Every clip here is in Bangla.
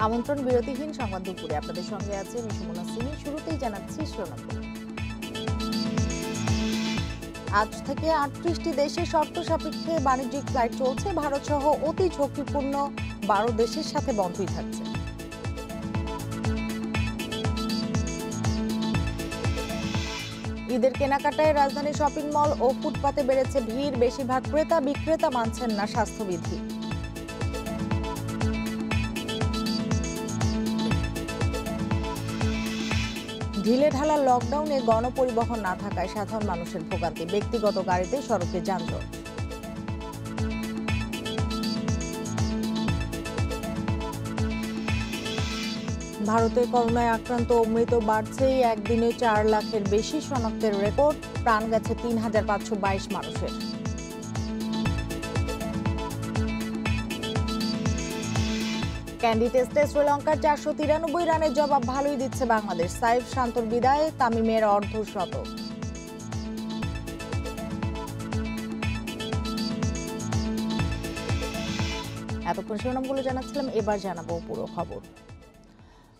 আমন্ত্রণ বিরতিহীন সংবাদ দুপুরে আপনাদের সঙ্গে আছে আমি সুমনা সিনি। শুরুতেই জানাচ্ছি শিরোনাম। আজ থেকে ৩৮টি দেশে শর্ত সাপেক্ষে বাণিজ্যিক ফ্লাইট চলছে। ভারত সহ অতি ঝুঁকিপূর্ণ ১২ দেশের সাথে বন্ধই থাকছে। ঈদের কেনাকাটায় রাজধানী শপিং মল ও ফুটপাতে বেড়েছে ভিড়। বেশিরভাগ ক্রেতা বিক্রেতা মানছেন না স্বাস্থ্যবিধি। ঢিলেঢালা লকডাউনে গণপরিবহন না থাকায় সাধারণ মানুষের ভোগান্তি। ব্যক্তিগত গাড়িতে সড়কে যানজট। ভারতে করোনায় আক্রান্ত ও মৃত বাড়ছেই। একদিনে ৪ লাখের বেশি শনাক্তের রেকর্ড। প্রাণ গেছে ৩,৫২২ মানুষের। ক্যান্ডি টেস্টে শ্রীলঙ্কার ৪৯৩ রানের জবাব ভালোই দিচ্ছে বাংলাদেশ। সাইফ শান্তর বিদায়, তামিমের অর্ধশতক। এতক্ষণ শিরোনামগুলো জানাচ্ছিলাম, এবার জানাবো পুরো খবর।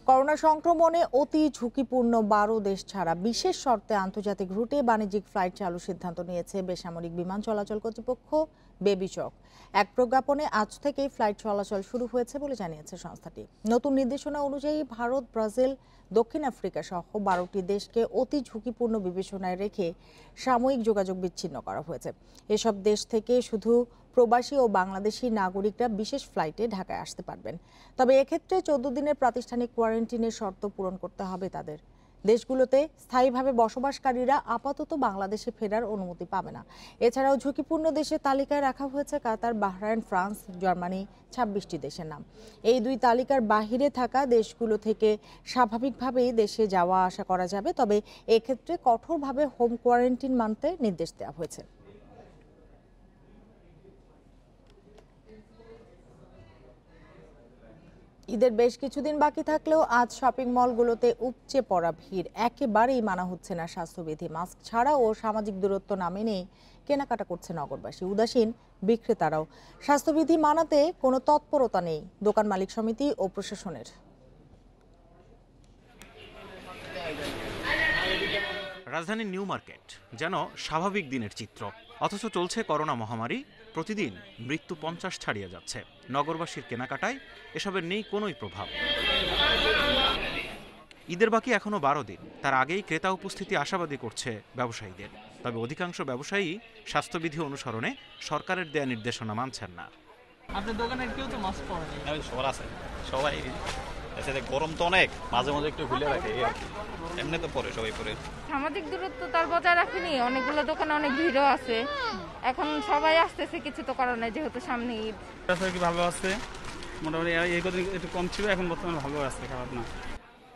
করোনা সংক্রমণে অতি ঝুঁকিপূর্ণ ১২ দেশ ছাড়া বিশেষ শর্তে আন্তর্জাতিক রুটে বাণিজ্যিক ফ্লাইট চালুর সিদ্ধান্ত নিয়েছে বেসামরিক বিমান চলাচল কর্তৃপক্ষ বেবিচক। এক প্রজ্ঞাপনে আজ থেকেই ফ্লাইট চলাচল শুরু হয়েছে বলে জানিয়েছে সংস্থাটি। নতুন নির্দেশনা অনুযায়ী ভারত, ব্রাজিল, দক্ষিণ আফ্রিকা সহ ১২টি দেশকে অতি ঝুঁকিপূর্ণ বিবেচনায় রেখে সাময়িক যোগাযোগ বিচ্ছিন্ন করা হয়েছে। এসব দেশ থেকে শুধু প্রবাসী ও বাংলাদেশি নাগরিকরা বিশেষ ফ্লাইটে ঢাকায় আসতে পারবেন। তবে এক্ষেত্রে ১৪ দিনের প্রাতিষ্ঠানিক কোয়ারেন্টিনের শর্ত পূরণ করতে হবে তাদের। দেশগুলোতে স্থায়ীভাবে বসবাসকারীরা আপাতত বাংলাদেশে ফেরার অনুমতি পাবে না। এছাড়াও ঝুঁকিপূর্ণ দেশের তালিকায় রাখা হয়েছে কাতার, বাহরাইন, ফ্রান্স, জার্মানি, ২৬টি দেশের নাম। এই দুই তালিকার বাহিরে থাকা দেশগুলো থেকে স্বাভাবিকভাবেই দেশে যাওয়া আসা করা যাবে, তবে এক্ষেত্রে কঠোরভাবে হোম কোয়ারেন্টিন মানতে নির্দেশ দেওয়া হয়েছে। ঈদের বেশ কিছুদিন বাকি থাকলেও আজ শপিং মলগুলোতে উপচে পড়া ভিড়। একেবারেই মানা হচ্ছে না স্বাস্থ্যবিধি। মাস্ক ছাড়া ও সামাজিক দূরত্ব না মেনেই কেনাকাটা করছে নগরবাসী। উদাসীন বিক্রেতারাও। স্বাস্থ্যবিধি মানাতে কোনো তৎপরতা নেই দোকান মালিক সমিতি ও প্রশাসনের। রাজধানীর নিউ মার্কেট যেন স্বাভাবিক দিনের চিত্র, অথচ চলছে করোনা মহামারী। প্রতিদিন মৃত্যু ৫০ ছাড়িয়ে যাচ্ছে। নগরবাসীর কেনাকাটায় এসবের নেই কোনোই প্রভাব। ঈদের বাকি এখনো ১২ দিন। তার আগেই ক্রেতা উপস্থিতি আশাবাদী করছে ব্যবসায়ীদের। তবে অধিকাংশ ব্যবসায়ী স্বাস্থ্যবিধি অনুসরণে সরকারের দেয়া নির্দেশনা মানছেন না। আপনার দোকানের কেউ তো মাস্ক পরে না। সবার আছে, সবাই গরম তো অনেক, মাঝে মাঝে একটু খুলে রাখে, এমনি তো পরে সবাই পরে। সামাজিক দূরত্ব তার বজায় রাখেনি। অনেকগুলো দোকানে অনেক ভিড়ও আছে। এখন সবাই আসতেছে, কিছু তো করার নাই যেহেতু সামনে ঈদ। কি ভালো আছে, মোটামুটি এই কদিন একটু কম ছিল, এখন বর্তমানে ভালো আছে, খারাপ না।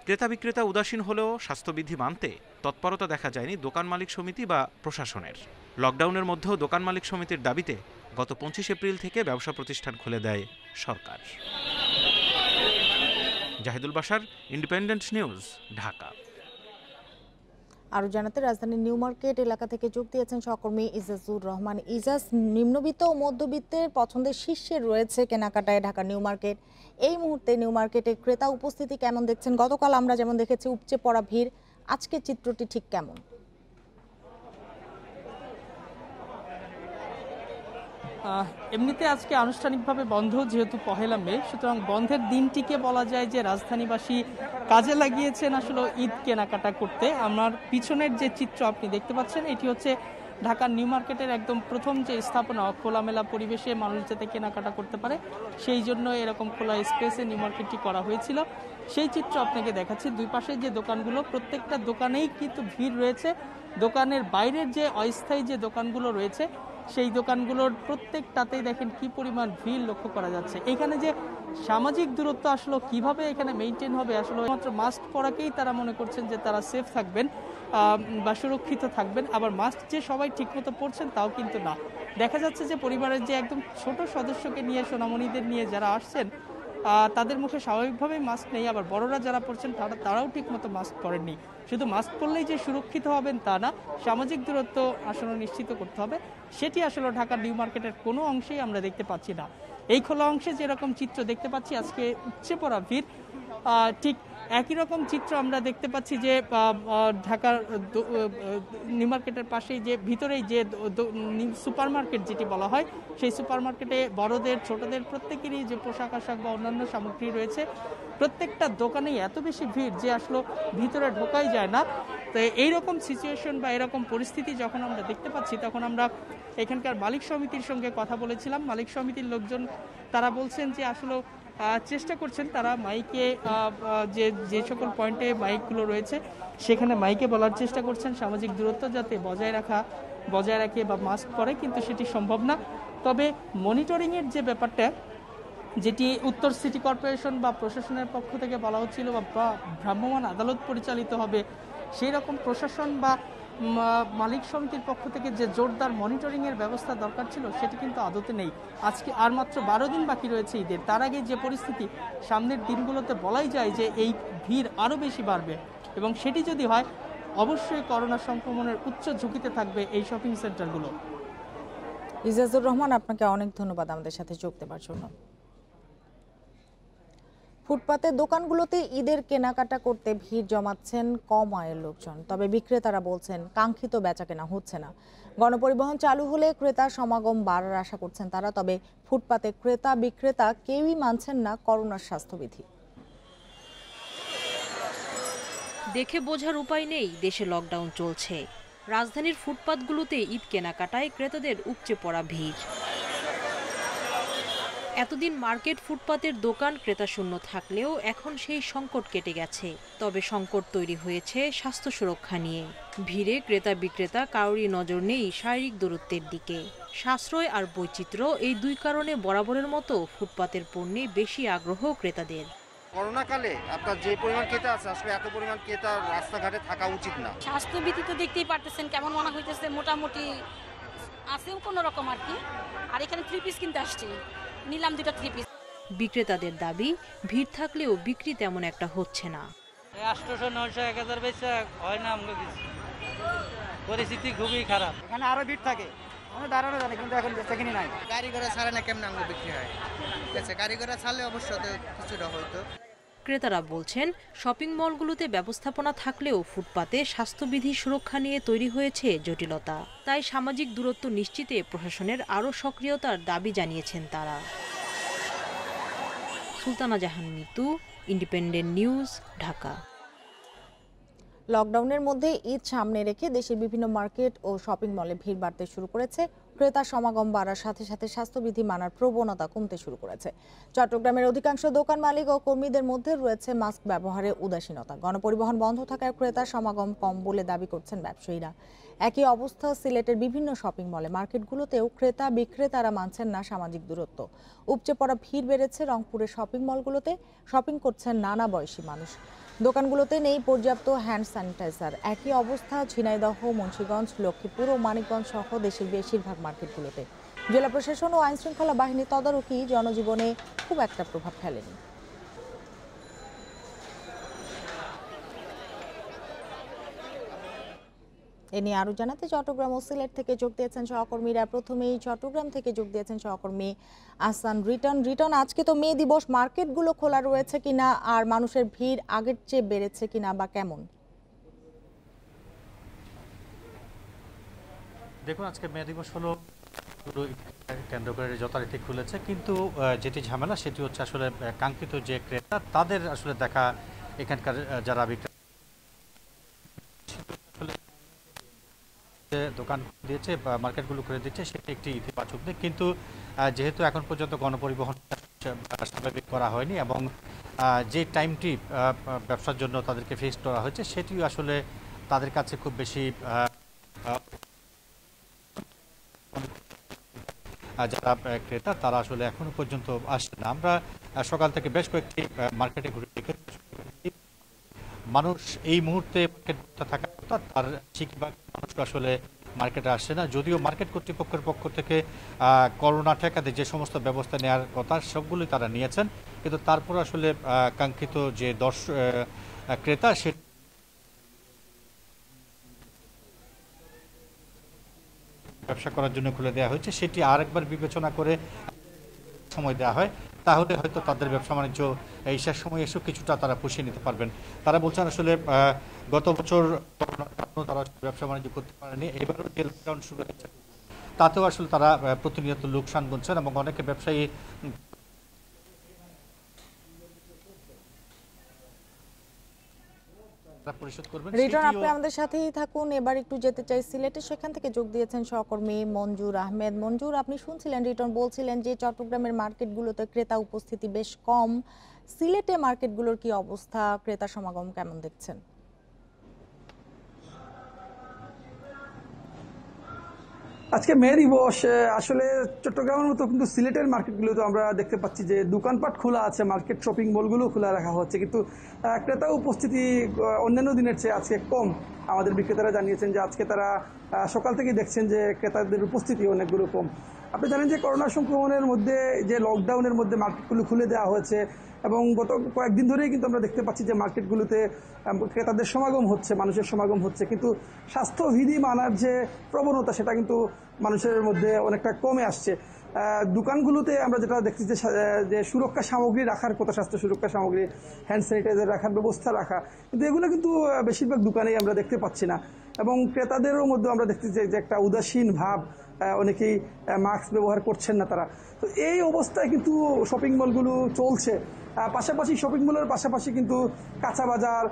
ক্রেতা বিক্রেতা উদাসীন হলেও স্বাস্থ্যবিধি মানতে তৎপরতা দেখা যায়নি দোকান মালিক সমিতি বা প্রশাসনের। লকডাউনের মধ্যেও দোকান মালিক সমিতির দাবিতে গত ২৫ এপ্রিল থেকে ব্যবসা প্রতিষ্ঠান খুলে দেয় সরকার। Zahidul Bashar, independent news, Dhaka. আরও জানাতে রাজধানীর নিউ মার্কেট এলাকা থেকে যোগ দিয়েছেন সহকর্মী ইজাজুর রহমান। ইজাজ, নিম্নবিত্ত ও মধ্যবিত্তের পছন্দের শীর্ষে রয়েছে কেনাকাটায় ঢাকা নিউ মার্কেট। এই মুহূর্তে নিউ মার্কেটে ক্রেতা উপস্থিতি কেমন দেখছেন? গতকাল আমরা যেমন দেখেছি উপচে পড়া ভিড়, আজকের চিত্রটি ঠিক কেমন? এমনিতে আজকে আনুষ্ঠানিকভাবে বন্ধ, যেহেতু পহেলা মে, সুতরাং বন্ধের দিনটিকে বলা যায় যে রাজধানীবাসী কাজে লাগিয়েছেন আসলে ঈদ কেনাকাটা করতে। আমার পিছনের যে চিত্র আপনি দেখতে পাচ্ছেন, এটি হচ্ছে ঢাকার নিউ মার্কেটের একদম প্রথম যে স্থাপনা, খোলামেলা পরিবেশে মানুষ যাতে কেনাকাটা করতে পারে সেই জন্য এরকম খোলা স্পেসে নিউ মার্কেটটি করা হয়েছিল। সেই চিত্র আপনাকে দেখাচ্ছি। দুই পাশে যে দোকানগুলো, প্রত্যেকটা দোকানেই কিন্তু ভিড় রয়েছে। দোকানের বাইরের যে অস্থায়ী যে দোকানগুলো রয়েছে সেই দোকানগুলোর প্রত্যেকটাতেই দেখেন কি পরিমাণ ভিড় লক্ষ্য করা যাচ্ছে। এখানে যে সামাজিক দূরত্ব আসলে কিভাবে এখানে মেইনটেইন হবে, আসলে মাত্র মাস্ক পরাকেই তারা মনে করছেন যে তারা সেফ থাকবেন বা সুরক্ষিত থাকবেন। আবার মাস্ক যে সবাই ঠিকমতো পরছেন তাও কিন্তু না। দেখা যাচ্ছে যে পরিবারের যে একদম ছোট সদস্যকে নিয়ে, সোনামণিদের নিয়ে যারা আসছেন তাদের মুখে স্বাভাবিকভাবেই মাস্ক নেই। আবার বড়রা যারা পড়ছেন তারাও ঠিকমতো মাস্ক পরেননি। শুধু মাস্ক পরলেই যে সুরক্ষিত হবেন তা না, সামাজিক দূরত্ব আসলে নিশ্চিত করতে হবে। সেটি আসলে ঢাকার নিউ মার্কেটের কোনো অংশেই আমরা দেখতে পাচ্ছি না। এই খোলা অংশে যেরকম চিত্র দেখতে পাচ্ছি আজকে উপচে পড়া ভিড়, ঠিক একই রকম চিত্র আমরা দেখতে পাচ্ছি যে ঢাকার নিউ মার্কেটের পাশেই যে ভিতরেই যে সুপার মার্কেট যেটি বলা হয়, সেই সুপার মার্কেটে বড়দের ছোটদের প্রত্যেকেরই যে পোশাক আশাক বা অন্যান্য সামগ্রী রয়েছে, প্রত্যেকটা দোকানেই এত বেশি ভিড় যে আসলে ভিতরে ঢোকাই যায় না। তো এইরকম সিচুয়েশন বা এরকম পরিস্থিতি যখন আমরা দেখতে পাচ্ছি, তখন আমরা এখানকার মালিক সমিতির সঙ্গে কথা বলেছিলাম। মালিক সমিতির লোকজন তারা বলছেন যে আসলে চেষ্টা করছেন তারা মাইকে যে সকল পয়েন্টে মাইকগুলো রয়েছে সেখানে মাইকে বলার চেষ্টা করছেন সামাজিক দূরত্ব যাতে বজায় রাখে বা মাস্ক পরে, কিন্তু সেটি সম্ভব না। তবে মনিটরিংয়ের যে ব্যাপারটা, যেটি উত্তর সিটি কর্পোরেশন বা প্রশাসনের পক্ষ থেকে বলা হচ্ছিল বা ভ্রাম্যমাণ আদালত পরিচালিত হবে, সেই রকম প্রশাসন বা মালিক সমিতির পক্ষ থেকে যে জোরদার মনিটরিংয়ের ব্যবস্থা দরকার ছিল সেটি কিন্তু আদতে নেই। আজকে আর মাত্র 12 দিন বাকি রয়েছে ঈদের, তার আগে যে পরিস্থিতি, সামনের দিনগুলোতে বলাই যায় যে এই ভিড় আরও বেশি বাড়বে এবং সেটি যদি হয় অবশ্যই করোনা সংক্রমণের উচ্চ ঝুঁকিতে থাকবে এই শপিং সেন্টারগুলো। ইজাজুর রহমান, আপনাকে অনেক ধন্যবাদ আমাদের সাথে যোগ দেওয়ার জন্য। ফুটপাতের দোকানগুলোতে ঈদের কেনাকাটা করতে ভিড় জমাচ্ছেন কম আয়ের লোকজন, তবে বিক্রেতারা বলছেন কাঙ্ক্ষিত বেচাকেনা হচ্ছে না। গণপরিবহন চালু হলে ক্রেতার সমাগম বাড়ার আশা করছেন তারা, তবে ফুটপাতে ক্রেতা বিক্রেতা কেউই মানছেন না করোনার স্বাস্থ্যবিধি। দেখে বোঝার উপায় নেই, দেশে লকডাউন চলছে। রাজধানীর ফুটপাতগুলোতে ঈদ কেনাকাটায় ক্রেতাদের উপচে পড়া ভিড়। এতদিন মার্কেট ফুটপাতের দোকান ক্রেতাশূন্য থাকলেও এখন সেই সংকট কেটে গেছে। তবে সংকট তৈরি হয়েছে স্বাস্থ্য সুরক্ষা নিয়ে। ভিড়ে ক্রেতা বিক্রেতা কারোরই নজর নেই শারীরিক দূরত্বের দিকে। সাশ্রয় আর বৈচিত্র্য, এই দুই কারণে বরাবরের মতো ফুটপাতের পণ্যে বেশি আগ্রহ ক্রেতাদের। করোনাকালে আপনার যে পরিমাণ ক্রেতা আছে, আসলে এত পরিমাণ ক্রেতা রাস্তাঘাটে থাকা উচিত না। স্বাস্থ্যবিধি তো দেখতেই পারতেছেন কেমন মনে হইতেছে, মোটামুটি আছেও কোনো রকম আর কি। আর এখানে 3 পিস কিনতে আসছি, নিলাম 2টা 3 পিস। বিক্রেতাদের দাবি, ভিড় থাকলেও বিক্রি তেমন একটা হচ্ছে না। 800, 900, 1000 বেচা হয় না, আমরা কিছু পরিস্থিতি খুবই খারাপ। এখানে আরো ভিড় থাকে, আমরা দাঁড়ানো জানি, কিন্তু এখন বেচাকিনি নাই। গাড়ি ঘোড়া ছাড়ে না, কেমন আঙ্গুর বিক্রি হয়? ঠিক আছে, গাড়ি ঘোড়া ছাড়লে অবশ্যই কিছুটা হয়তো। ক্রেতারা বলছেন শপিং মলগুলোতে ব্যবস্থাপনা থাকলেও ফুটপাতে স্বাস্থ্যবিধি সুরক্ষা নিয়ে তৈরি হয়েছে জটিলতা। তাই সামাজিক দূরত্ব নিশ্চিতে প্রশাসনের আরও সক্রিয়তার দাবি জানিয়েছেন তারা। সুলতানা জাহান মিতু, ইন্ডিপেন্ডেন্ট নিউজ, ঢাকা। লকডাউনের মধ্যে ঈদ সামনে রেখে দেশের বিভিন্ন মার্কেট ও শপিং মলে ভিড় বাড়তে শুরু করেছে। ক্রেতা সমাগম বাড়ার সাথে সাথে স্বাস্থ্যবিধি মানার প্রবণতা কমতে শুরু করেছে। চট্টগ্রামের অধিকাংশ দোকান মালিক ও কর্মীদের মধ্যে রয়েছে মাস্ক ব্যবহারে উদাসীনতা। গণপরিবহন বন্ধ থাকায় ক্রেতা সমাগম কম বলে দাবি করছেন ব্যবসায়ীরা। একই অবস্থা সিলেটের বিভিন্ন শপিং মলে। মার্কেটগুলোতেও ক্রেতা বিক্রেতারা মানছেন না সামাজিক দূরত্ব। উপচে পড়া ভিড় বেড়েছে রংপুরের শপিং মলগুলোতে। শপিং করছেন নানা বয়সী মানুষ। দোকানগুলোতে নেই পর্যাপ্ত হ্যান্ড স্যানিটাইজার। একই অবস্থা ঝিনাইদহ, মুন্সিগঞ্জ, লক্ষ্মীপুর ও মানিকগঞ্জ সহ দেশের বেশিরভাগ মার্কেটগুলোতে। জেলা প্রশাসন ও আইনশৃঙ্খলা বাহিনী তদারকি জনজীবনে খুব একটা প্রভাব ফেলেনি। এ নিয়ে আরো জানাতে চট্টগ্রাম ও সিলেট থেকে যোগ দিয়েছেন সহকর্মীরা। প্রথমেই চট্টগ্রাম থেকে যোগ দিয়েছেন সহকর্মী আহসান রিটন। আজকে তো মে দিবস, মার্কেটগুলো খোলা রয়েছে কিনা আর মানুষের ভিড় আগের চেয়ে বেড়েছে কিনা বা কেমন? দেখুন, আজকে মে দিবস হলো কেন্দ্র করে যথারীতি খুলেছে, কিন্তু যেটি ঝামেলা সেটি হচ্ছে আসলে কাঙ্ক্ষিত যে ক্রেতা তাদের আসলে দেখা এখানকার যারা দোকান দিয়েছে বা মার্কেটগুলো করে দিচ্ছে সেটি একটি ইতিবাচক দিক। কিন্তু যেহেতু এখন পর্যন্ত গণপরিবহন স্বাভাবিক করা হয়নি এবং যে টাইমটি ব্যবসার জন্য তাদেরকে ফিক্স করা হয়েছে সেটিও আসলে তাদের কাছে খুব বেশি যারা ক্রেতা তারা আসলে এখনো পর্যন্ত আসছে না। আমরা সকাল থেকে বেশ কয়েকটি মার্কেটে ঘুরে মানুষ এই মুহূর্তে থাকা কথা, তার বেশিরভাগ মানুষ আসলে মার্কেটে আসছে না। যদিও মার্কেট কর্তৃপক্ষের পক্ষ থেকে করোনা ঠেকাতে যে সমস্ত ব্যবস্থা নেওয়ার কথা সবগুলোই তারা নিয়েছেন, কিন্তু তারপর আসলে কাঙ্ক্ষিত যে ক্রেতা সে ব্যবসা করার জন্য খুলে দেওয়া হয়েছে সেটি আরেকবার বিবেচনা করে সময় দেওয়া হয় তাহলে হয়তো তাদের ব্যবসা বাণিজ্য এই শেষ সময় এসেও কিছুটা তারা পুষিয়ে নিতে পারবেন। তারা বলছেন আসলে গত বছর তারা ব্যবসা বাণিজ্য করতে পারেনি, এবারও যে লকডাউন শুরু হয়েছে তাতেও আসলে তারা প্রতিনিয়ত লোকসান গুনছেন এবং অনেকে ব্যবসায়ী রিটন, আপনি আমাদের সাথেই থাকুন। এবার একটু যেতে চাই সিলেটে, সেখান থেকে যোগ দিয়েছেন সহকর্মী মঞ্জুর আহমেদ। মঞ্জুর, আপনি শুনছিলেন রিটন বলছিলেন যে চট্টগ্রামের মার্কেটগুলোতে ক্রেতা উপস্থিতি বেশ কম। সিলেটে মার্কেটগুলোর কি অবস্থা, ক্রেতা সমাগম কেমন দেখছেন? আজকে মে দিবস, আসলে চট্টগ্রামের মতো কিন্তু সিলেটের মার্কেটগুলোতে আমরা দেখতে পাচ্ছি যে দোকানপাট খোলা আছে, মার্কেট শপিং মলগুলো খোলা রাখা হচ্ছে, কিন্তু ক্রেতা উপস্থিতি অন্যান্য দিনের চেয়ে আজকে কম। আমাদের বিক্রেতারা জানিয়েছেন যে আজকে তারা সকাল থেকে দেখছেন যে ক্রেতাদের উপস্থিতি অনেকগুলো কম। আপনি জানেন যে করোনা সংক্রমণের মধ্যে যে লকডাউনের মধ্যে মার্কেটগুলো খুলে দেওয়া হয়েছে এবং গত কয়েকদিন ধরেই কিন্তু আমরা দেখতে পাচ্ছি যে মার্কেটগুলোতে ক্রেতাদের সমাগম হচ্ছে, মানুষের সমাগম হচ্ছে, কিন্তু স্বাস্থ্যবিধি মানার যে প্রবণতা সেটা কিন্তু মানুষের মধ্যে অনেকটা কমে আসছে। দোকানগুলোতে আমরা যেটা দেখছি যে সুরক্ষা সামগ্রী রাখার কথা, স্বাস্থ্য সুরক্ষা সামগ্রী, হ্যান্ড স্যানিটাইজার রাখার ব্যবস্থা রাখা, কিন্তু এগুলো কিন্তু বেশিরভাগ দোকানেই আমরা দেখতে পাচ্ছি না। এবং ক্রেতাদেরও মধ্যে আমরা দেখছি যে একটা উদাসীন ভাব, অনেকেই মাস্ক ব্যবহার করছেন না তারা। তো এই অবস্থায় কিন্তু শপিং মলগুলো চলছে, পাশাপাশি শপিং মলের পাশাপাশি কিন্তু কাঁচা বাজার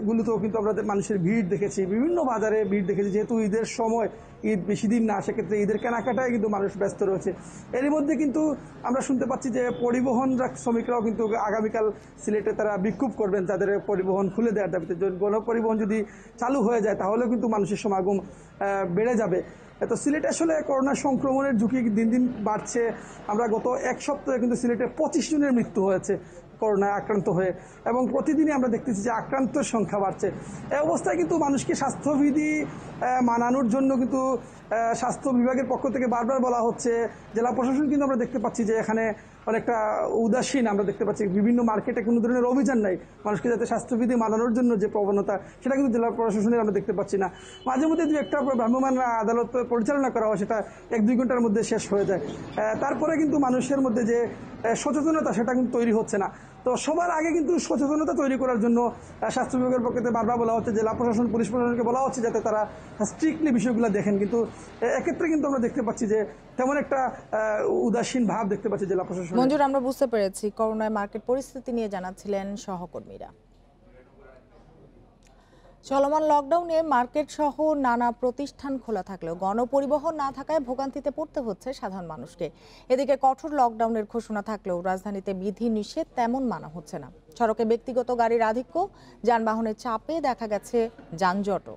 গুলোতেও কিন্তু আমরা মানুষের ভিড় দেখেছি, বিভিন্ন বাজারে ভিড় দেখেছি, যেহেতু ঈদের সময়, ঈদ বেশি দিন না, সেক্ষেত্রে ঈদের কেনাকাটায় কিন্তু মানুষ ব্যস্ত রয়েছে। এরই মধ্যে কিন্তু আমরা শুনতে পাচ্ছি যে পরিবহন শ্রমিকরাও কিন্তু আগামীকাল সিলেটে তারা বিক্ষোভ করবেন তাদের পরিবহন খুলে দেওয়ার দাবিতে। গণপরিবহন যদি চালু হয়ে যায় তাহলেও কিন্তু মানুষের সমাগম বেড়ে যাবে। তো সিলেটে আসলে করোনা সংক্রমণের ঝুঁকি দিন দিন বাড়ছে। আমরা গত এক সপ্তাহে কিন্তু সিলেটে 25 জনের মৃত্যু হয়েছে করোনায় আক্রান্ত হয়ে, এবং প্রতিদিনই আমরা দেখতেছি যে আক্রান্তের সংখ্যা বাড়ছে। এই অবস্থায় কিন্তু মানুষকে স্বাস্থ্যবিধি মানানোর জন্য কিন্তু স্বাস্থ্য বিভাগের পক্ষ থেকে বারবার বলা হচ্ছে, জেলা প্রশাসন কিন্তু আমরা দেখতে পাচ্ছি যে এখানে অনেকটা উদাসীন। আমরা দেখতে পাচ্ছি বিভিন্ন মার্কেটে কোনো ধরনের অভিযান নাই মানুষকে যাতে স্বাস্থ্যবিধি মানানোর জন্য যে প্রবণতা, সেটা কিন্তু জেলা প্রশাসনের আমরা দেখতে পাচ্ছি না। মাঝে মধ্যে দু একটা ভ্রাম্যমাণ আদালত পরিচালনা করা হয়, সেটা 1-2 ঘন্টার মধ্যে শেষ হয়ে যায়। তারপরে কিন্তু মানুষের মধ্যে যে সচেতনতা সেটা কিন্তু তৈরি হচ্ছে না। তো সবার আগে কিন্তু সচেতনতা তৈরি করার জন্য স্বাস্থ্য বিভাগের পক্ষ থেকে বারবার বলা হচ্ছে, জেলা প্রশাসন, পুলিশ প্রশাসনকে বলা হচ্ছে যাতে তারা স্ট্রিক্টলি বিষয়গুলো দেখেন, কিন্তু এক্ষেত্রে কিন্তু আমরা দেখতে পাচ্ছি যে তেমন একটা উদাসীন ভাব দেখতে পাচ্ছি জেলা প্রশাসন। মঞ্জুর, আমরা বুঝতে পেরেছি করোনায় মার্কেট পরিস্থিতি নিয়ে জানাচ্ছিলেন সহকর্মীরা। চলমান লকডাউনে মার্কেট সহ নানা প্রতিষ্ঠান খোলা থাকলেও গণপরিবহন না থাকায় ভোগান্তিতে পড়তে হচ্ছে সাধারণ মানুষকে। এদিকে কঠোর লকডাউনের ঘোষণা থাকলেও রাজধানীতে বিধি নিষেধ তেমন মানা হচ্ছে না। সড়কে ব্যক্তিগত গাড়ির আধিক্য, যানবাহনের চাপে দেখা গেছে যানজটও।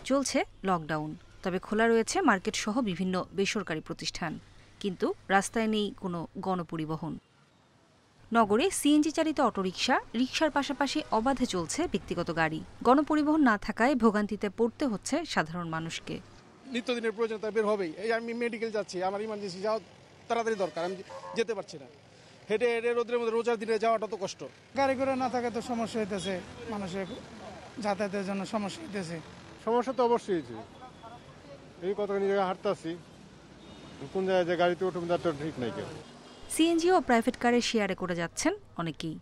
চলছে লকডাউন, তবে খোলা রয়েছে মার্কেট সহ বিভিন্ন বেসরকারি প্রতিষ্ঠান, কিন্তু রাস্তায় নেই কোনো গণপরিবহন। নগরে সিএনজি চালিত অটোরিকশা, রিকশার পাশাপাশি অবাধে চলছে ব্যক্তিগত গাড়ি। গণপরিবহন না থাকায় ভোগান্তিতে পড়তে হচ্ছে সাধারণ মানুষকে। নিত্যদিনের প্রয়োজনীয়তা বের হবেই। এই আমি মেডিকেল যাচ্ছি, আমার ইমার্জেন্সি যাওয়া তাড়াতাড়ি দরকার, আমি যেতে পারছি না। হেঁটে হেঁটে রোদের মধ্যে রোজার দিনে যাওয়াটা তো কষ্ট। গাড়ি ঘোড়া না থাকা তো সমস্যা হইতেছে, মানুষের যাতায়াতের জন্য সমস্যা হইতেছে। সমস্যা তো অবশ্যই হয়েছে, এই কতখানি জায়গায় হাঁটতে আসছি, কোন জায়গায় যে গাড়িতে উঠুন তার তো ঠিক নাই কেউ। সিএনজি ও প্রাইভেট কারে শেয়ারে করে যাচ্ছেন অনেকেই।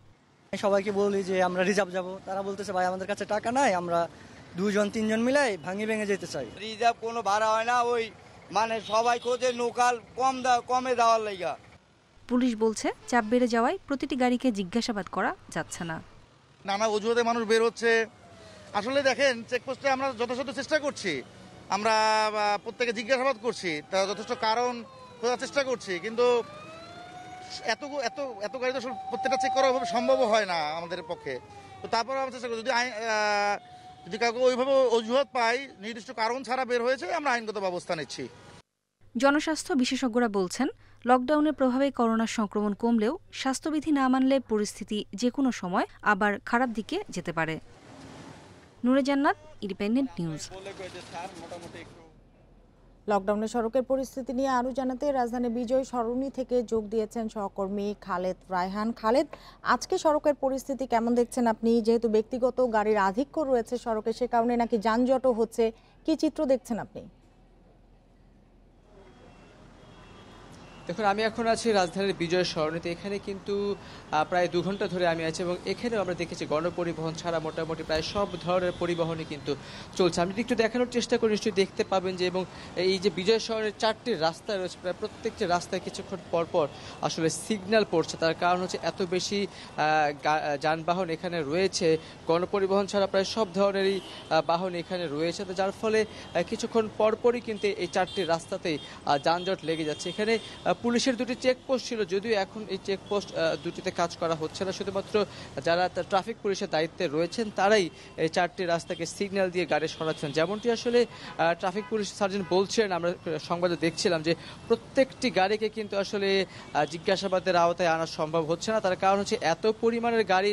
সবাইকে বলি যে আমরা রিজার্ভ যাব, তারা বলতেছে ভাই আমাদের কাছে টাকা নাই, আমরা 2-3 মিলাই ভাঙি ভেঙে যেতে চাই। রিজার্ভ কোনো ভাড়া হয় না, ওই মানে সবাই খোঁজে লোকাল কমে দেওয়ার লাইগা। পুলিশ বলছে চাপ বেড়ে যাওয়ায় প্রতিটি গাড়িকে জিজ্ঞাসাবাদ করা যাচ্ছে না। নানা অজুহাতে মানুষ বের হচ্ছে। আসলে দেখেন, চেকপোস্টে আমরা যথাযথ চেষ্টা করছি, আমরা প্রত্যেকে জিজ্ঞাসাবাদ করছি, তারা যথেষ্ট কারণ খোঁজার চেষ্টা করছি, কিন্তু এত এত এত গাড়ি তো প্রত্যেকটা চেক করা সম্ভব হয় না আমাদের পক্ষে। তো তারপর আমরা চেষ্টা করি, যদি কাউকে ওইভাবে অজুহাত পাই, নির্দিষ্ট কারণ ছাড়া বের হয়েছে, আমরা আইনগত ব্যবস্থা নিচ্ছি। জনস্বাস্থ্য বিশেষজ্ঞরা বলছেন, লকডাউনের প্রভাবে করোনার সংক্রমণ কমলেও স্বাস্থ্যবিধি না মানলে পরিস্থিতি যে কোনো সময় আবার খারাপ দিকে যেতে পারে। নূরে জান্নাত, ইন্ডিপেন্ডেন্ট নিউজ। লকডাউনে সড়কের পরিস্থিতি নিয়ে আরও জানাতে রাজধানী বিজয় সরণি থেকে যোগ দিয়েছেন সহকর্মী খালেদ রায়হান। খালেদ, আজকে সড়কের পরিস্থিতি কেমন দেখছেন আপনি? যেহেতু ব্যক্তিগত গাড়ির আধিক্য রয়েছে সড়কে, সে কারণে নাকি যানজটও হচ্ছে, কি চিত্র দেখছেন আপনি? দেখুন, আমি এখন আছি রাজধানীর বিজয় সরণিতে। এখানে কিন্তু প্রায় 2 ঘন্টা ধরে আমি আছি এবং এখানেও আমরা দেখেছি গণপরিবহন ছাড়া মোটামুটি প্রায় সব ধরনের পরিবহনই কিন্তু চলছে। আমি একটু দেখানোর চেষ্টা করি, নিশ্চয়ই দেখতে পাবেন যে এবং এই যে বিজয় শহরের 4টি রাস্তা রয়েছে, প্রায় প্রত্যেকটি রাস্তায় কিছুক্ষণ পরপর আসলে সিগন্যাল পড়ছে। তার কারণ হচ্ছে এত বেশি যানবাহন এখানে রয়েছে। গণপরিবহন ছাড়া প্রায় সব ধরনেরই বাহন এখানে রয়েছে, তো যার ফলে কিছুক্ষণ পরপরই কিন্তু এই 4টি রাস্তাতেই যানজট লেগে যাচ্ছে। এখানে পুলিশের 2টি চেকপোস্ট ছিল, যদিও এখন এই চেকপোস্ট 2টিতে কাজ করা হচ্ছে না। শুধুমাত্র যারা ট্রাফিক পুলিশের দায়িত্বে রয়েছেন তারাই এই 4টি রাস্তাকে সিগন্যাল দিয়ে গাড়ি সরাচ্ছেন। যেমনটি আসলে ট্রাফিক পুলিশ সার্জেন্ট বলছেন, আমরা সংবাদে দেখছিলাম যে প্রত্যেকটি গাড়িকে কিন্তু আসলে জিজ্ঞাসাবাদের আওতায় আনা সম্ভব হচ্ছে না। তার কারণ হচ্ছে এত পরিমাণের গাড়ি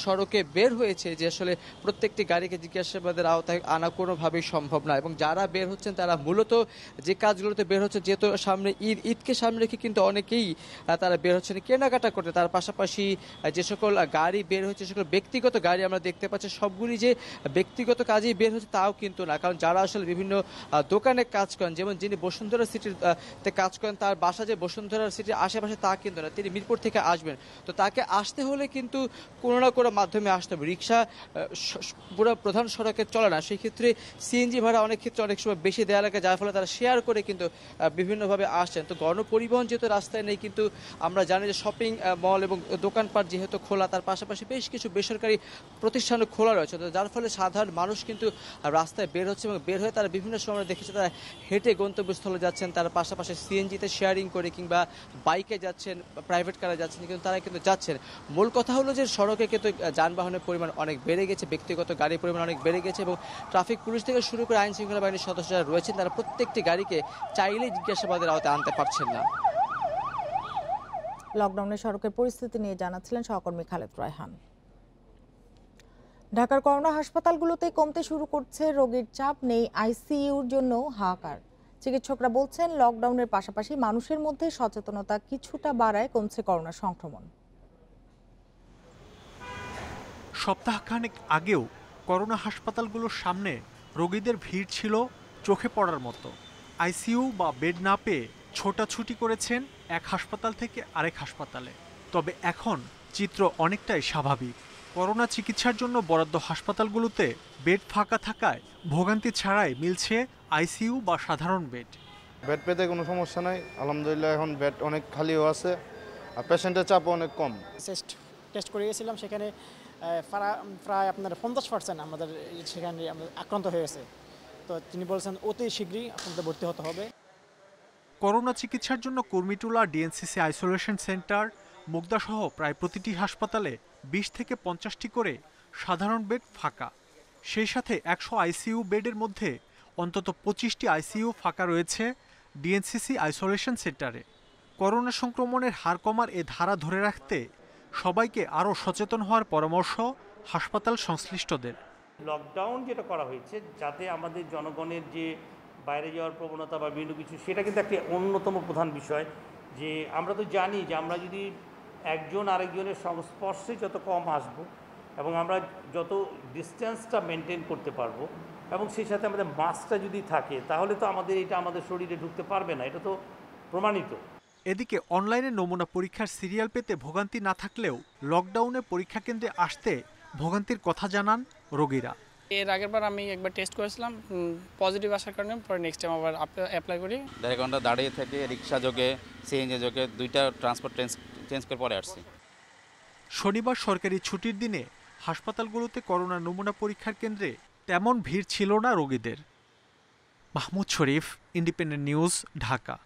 সড়কে বের হয়েছে যে আসলে প্রত্যেকটি গাড়িকে জিজ্ঞাসাবাদের আওতায় আনা কোনোভাবেই সম্ভব না। এবং যারা বের হচ্ছেন তারা মূলত যে কাজগুলোতে বের হচ্ছে, যেহেতু সামনে ঈদকে সামনে রেখে কিন্তু অনেকেই তারা বের হচ্ছেন কেনাকাটা করতে। তার পাশাপাশি যে সকল গাড়ি বের হচ্ছে, সকল ব্যক্তিগত গাড়ি আমরা দেখতে পাচ্ছি, সবগুলি যে ব্যক্তিগত কাজেই বের হচ্ছে তাও কিন্তু না। কারণ যারা আসলে বিভিন্ন দোকানে কাজ করেন, যেমন যিনি বসুন্ধরা সিটিতে কাজ করেন, তার বাসা যে বসুন্ধরা সিটির আশেপাশে তা কিন্তু না, তিনি মিরপুর থেকে আসবেন, তো তাকে আসতে হলে কিন্তু কোনো না কোনো মাধ্যমে আসতে হবে। রিক্সা পুরো প্রধান সড়কে চলে না, সেই ক্ষেত্রে সিএনজি ভাড়া অনেক ক্ষেত্রে অনেক সময় বেশি দেওয়া লাগে, যার ফলে তারা শেয়ার করে কিন্তু বিভিন্নভাবে আসছেন। তো গণপরিবহন যেহেতু রাস্তায় নেই, কিন্তু আমরা জানি যে শপিং মল এবং দোকানপাট যেহেতু খোলা, তার পাশাপাশি বেশ কিছু বেসরকারি প্রতিষ্ঠানও খোলা রয়েছে, তো যার ফলে সাধারণ মানুষ কিন্তু রাস্তায় বের হচ্ছে এবং বের হয়ে তারা বিভিন্ন সময় দেখেছে তারা হেঁটে গন্তব্যস্থলে যাচ্ছেন, তার পাশাপাশি সিএনজিতে শেয়ারিং করে কিংবা বাইকে যাচ্ছেন, প্রাইভেট কারে যাচ্ছেন, কিন্তু তারা কিন্তু যাচ্ছেন। মূল কথা হলো যে সড়কে কিন্তু যানবাহনের পরিমাণ অনেক বেড়ে গেছে, ব্যক্তিগত গাড়ির পরিমাণ অনেক বেড়ে গেছে এবং ট্রাফিক পুলিশ থেকে শুরু করে আইন শৃঙ্খলা বাহিনীর সদস্যরা রয়েছেন, তারা প্রত্যেকটি গাড়িকে চাইলেই জিজ্ঞাসাবাদের আওতায় আনতে পারছেন না। লকডাউনের সড়কের পরিস্থিতি নিয়ে জানাচ্ছিলেন সহকর্মী খালেদ রায়হান। ঢাকার করোনা হাসপাতালগুলোতে কমতে শুরু করছে রোগীর চাপ, নেই আইসিইউর জন্য হাহাকার। চিকিৎসকরা বলছেন লকডাউনের পাশাপাশি মানুষের মধ্যে সচেতনতা কিছুটা বাড়ায় কমছে করোনা সংক্রমণ। সপ্তাহখানেক আগেও করোনা হাসপাতালগুলোর সামনে রোগীদের ভিড় ছিল চোখে পড়ার মতো। আইসিইউ বা বেড না পেয়ে ছোটাছুটি করেছেন এক হাসপাতাল থেকে আরেক হাসপাতালে। তবে এখন চিত্র অনেকটাই স্বাভাবিক। করোনা চিকিৎসার জন্য বরাদ্দ হাসপাতালগুলোতে বেড ফাঁকা থাকায় ভোগান্তি ছাড়াই মিলছে আইসিইউ বা সাধারণ বেড। বেড পেতে কোনো সমস্যা নাই, আলহামদুলিল্লাহ। এখন বেড অনেক খালিও আছে আর পেশেন্টের চাপও অনেক কম। টেস্ট করে গেছিলাম, সেখানে প্রায় আপনার 50% আমাদের সেখানে আক্রান্ত হয়েছে। তো তিনি বলছেন অতি শীঘ্রই আপনাদের ভর্তি হতে হবে। করোনা চিকিৎসার জন্য কুর্মিটোলা ডিএনসিসি আইসোলেশন সেন্টার, মুগদাসহ প্রায় প্রতিটি হাসপাতালে 20 থেকে 50টি করে সাধারণ বেড ফাঁকা। সেই সাথে 100 আইসিইউ বেডের মধ্যে অন্তত 25টি আইসিইউ ফাঁকা রয়েছে ডিএনসিসি আইসোলেশন সেন্টারে। করোনা সংক্রমণের হার কমার এ ধারা ধরে রাখতে সবাইকে আরও সচেতন হওয়ার পরামর্শ হাসপাতাল সংশ্লিষ্টদের। লকডাউন যেটা করা হয়েছে, যাতে আমাদের জনগণের যে বাইরে যাওয়ার প্রবণতা বা বিভিন্ন কিছু, সেটা কিন্তু একটি অন্যতম প্রধান বিষয়। যে আমরা তো জানি যে আমরা যদি একজন আরেকজনের সংস্পর্শে যত কম আসব এবং আমরা যত ডিস্টেন্সটা মেনটেন করতে পারবো এবং সেই সাথে আমাদের মাস্কটা যদি থাকে, তাহলে তো এটা আমাদের শরীরে ঢুকতে পারবে না, এটা তো প্রমাণিত। এদিকে অনলাইনে নমুনা পরীক্ষার সিরিয়াল পেতে ভোগান্তি না থাকলেও লকডাউনে পরীক্ষা কেন্দ্রে আসতে ভোগান্তির কথা জানান রোগীরা। এর আগের বার আমি একবার টেস্ট করেছিলাম, পজিটিভ আসার কারণে পরে নেক্সট টাইম আবার অ্যাপ্লাই করি। 1.5 ঘন্টা দাঁড়িয়ে থেকে রিক্সা যোগে সিএনজি যোগে 2টা ট্রান্সপোর্ট চেঞ্জ করে পরে আসছি। শনিবার সরকারি ছুটির দিনে হাসপাতালগুলোতে করোনা নমুনা পরীক্ষার কেন্দ্রে তেমন ভিড় ছিল না রোগীদের। মাহমুদ শরীফ, ইন্ডিপেন্ডেন্ট নিউজ, ঢাকা।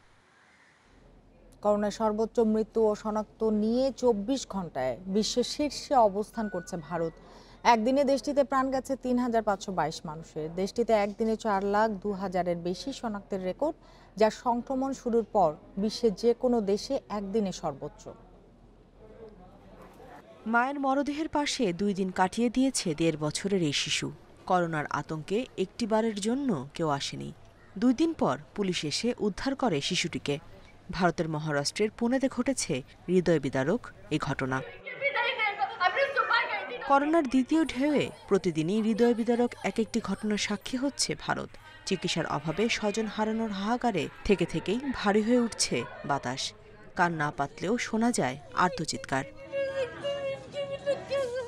করোনার সর্বোচ্চ মৃত্যু ও শনাক্ত নিয়ে 24 ঘন্টায় বিশ্বের শীর্ষে অবস্থান করছে ভারত। একদিনে দেশটিতে প্রাণ গেছে 3522 মানুষের। দেশটিতে একদিনে 4,02,000-এর বেশি শনাক্তের রেকর্ড, যা সংক্রমণ শুরুর পর বিশ্বের যে কোনো দেশে একদিনে সর্বোচ্চ। মায়ের মরদেহের পাশে 2 দিন কাটিয়ে দিয়েছে 1.5 বছরের এই শিশু। করোনার আতঙ্কে একটিবারের জন্য কেউ আসেনি। 2 দিন পর পুলিশ এসে উদ্ধার করে শিশুটিকে। ভারতের মহারাষ্ট্রের পুনেতে ঘটেছে হৃদয় বিদারক এই ঘটনা। করোনার দ্বিতীয় ঢেউয়ে প্রতিদিনই হৃদয় বিদারক এক একটি ঘটনার সাক্ষী হচ্ছে ভারত। চিকিৎসার অভাবে স্বজন হারানোর হাহাকারে থেকেই ভারী হয়ে উঠছে বাতাস। কান না পাতলেও শোনা যায় আর্তচিৎকার।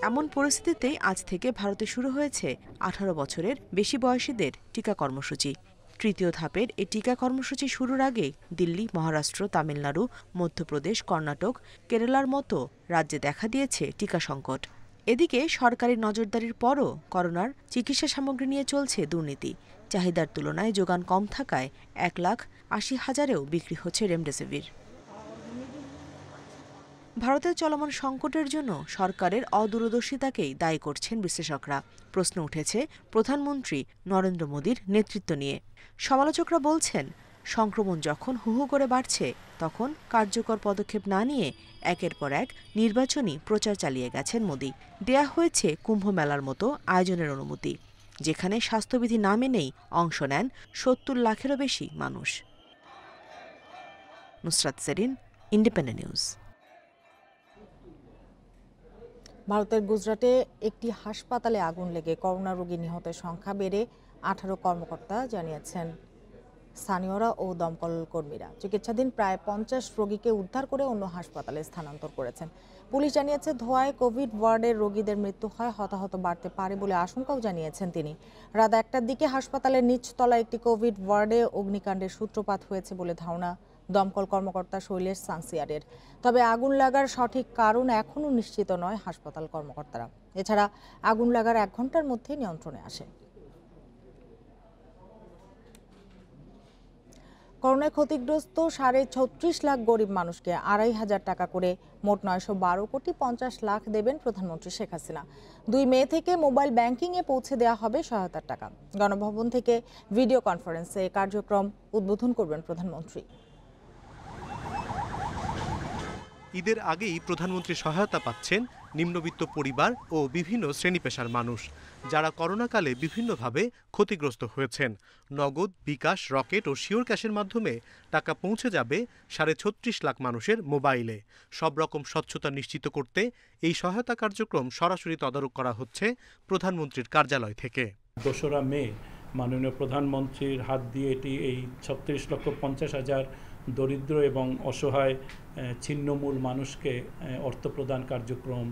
এমন পরিস্থিতিতেই আজ থেকে ভারতে শুরু হয়েছে 18 বছরের বেশি বয়সীদের টিকা কর্মসূচি। তৃতীয় ধাপের এই টিকা কর্মসূচি শুরুর আগে দিল্লি, মহারাষ্ট্র, তামিলনাড়ু, মধ্যপ্রদেশ, কর্ণাটক, কেরালার মতো রাজ্যে দেখা দিয়েছে টিকা সংকট। এদিকে সরকারি নজরদারির পরও করোনার চিকিৎসা সামগ্রী নিয়ে চলছে দুর্নীতি। চাহিদার তুলনায় যোগান কম থাকায় 1,80,000-এও বিক্রি হচ্ছে রেমডেসিভির। ভারতের চলমান সংকটের জন্য সরকারের অদূরদর্শিতাকেই দায়ী করছেন বিশ্লেষকরা। প্রশ্ন উঠেছে প্রধানমন্ত্রী নরেন্দ্র মোদীর নেতৃত্ব নিয়ে। সমালোচকরা বলছেন, সংক্রমণ যখন হু হু করে বাড়ছে তখন কার্যকর পদক্ষেপ না নিয়ে একের পর এক নির্বাচনী প্রচার চালিয়ে গেছেন মোদী। দেয়া হয়েছে কুম্ভ মেলার মতো আয়োজনের অনুমতি, যেখানে স্বাস্থ্যবিধি না মেনেই অংশ নেন 70 লাখেরও বেশি মানুষ। Nusrat Serin, independent news. ভারতের গুজরাটে একটি হাসপাতালে আগুন লেগে করোনা রোগী নিহতের সংখ্যা বেড়ে 18 কর্মকর্তা জানিয়েছেন স্থানীয়রা ও দমকল কর্মীরা। চিকিৎসাধীন প্রায় 50 রোগীকে উদ্ধার করে অন্য হাসপাতালে স্থানান্তর করেছেন। পুলিশ জানিয়েছে, ধোঁয়ায় কোভিড ওয়ার্ডের রোগীদের মৃত্যু হয়, হতাহত বাড়তে পারে বলে আশঙ্কাও জানিয়েছেন তিনি। রাত 1টার দিকে হাসপাতালের নিচতলায় একটি কোভিড ওয়ার্ডে অগ্নিকাণ্ডের সূত্রপাত হয়েছে বলে ধারণা দমকল কর্মকর্তা শৈলেশ সানসিয়ারের। তবে আগুন লাগার সঠিক কারণ এখনও নিশ্চিত নয় হাসপাতাল কর্মকর্তারা। এছাড়া আগুন লাগার 1 ঘন্টার মধ্যে নিয়ন্ত্রণে আসে। করোনায় ক্ষতিগ্রস্ত 36.5 লাখ গরিব মানুষকে 2,500 টাকা করে মোট 912,50,00,000 দেবেন প্রধানমন্ত্রী শেখ হাসিনা। 2 মে থেকে মোবাইল ব্যাংকিংয়ে পৌঁছে দেওয়া হবে সহায়তার টাকা। গণভবন থেকে ভিডিও কনফারেন্সে এই কার্যক্রম উদ্বোধন করবেন প্রধানমন্ত্রী। ঈদের আগেই প্রধানমন্ত্রী সহায়তা পাচ্ছেন নিম্নবিত্ত পরিবার ও বিভিন্ন শ্রেণী পেশার মানুষ, যারা করোনাকালে বিভিন্নভাবে ক্ষতিগ্রস্ত হয়েছেন। নগদ, বিকাশ, রকেট ও শিওর ক্যাশের মাধ্যমে টাকা পৌঁছে যাবে 36.5 লাখ মানুষের মোবাইলে। সব রকম স্বচ্ছতা নিশ্চিত করতে এই সহায়তা কার্যক্রম সরাসরি তদারক করা হচ্ছে প্রধানমন্ত্রীর কার্যালয় থেকে। 2রা মে মাননীয় প্রধানমন্ত্রীর হাত দিয়ে এটি এই 36,50,000 দরিদ্র এবং অসহায় ছিন্নমূল মানুষকে অর্থ প্রদান কার্যক্রম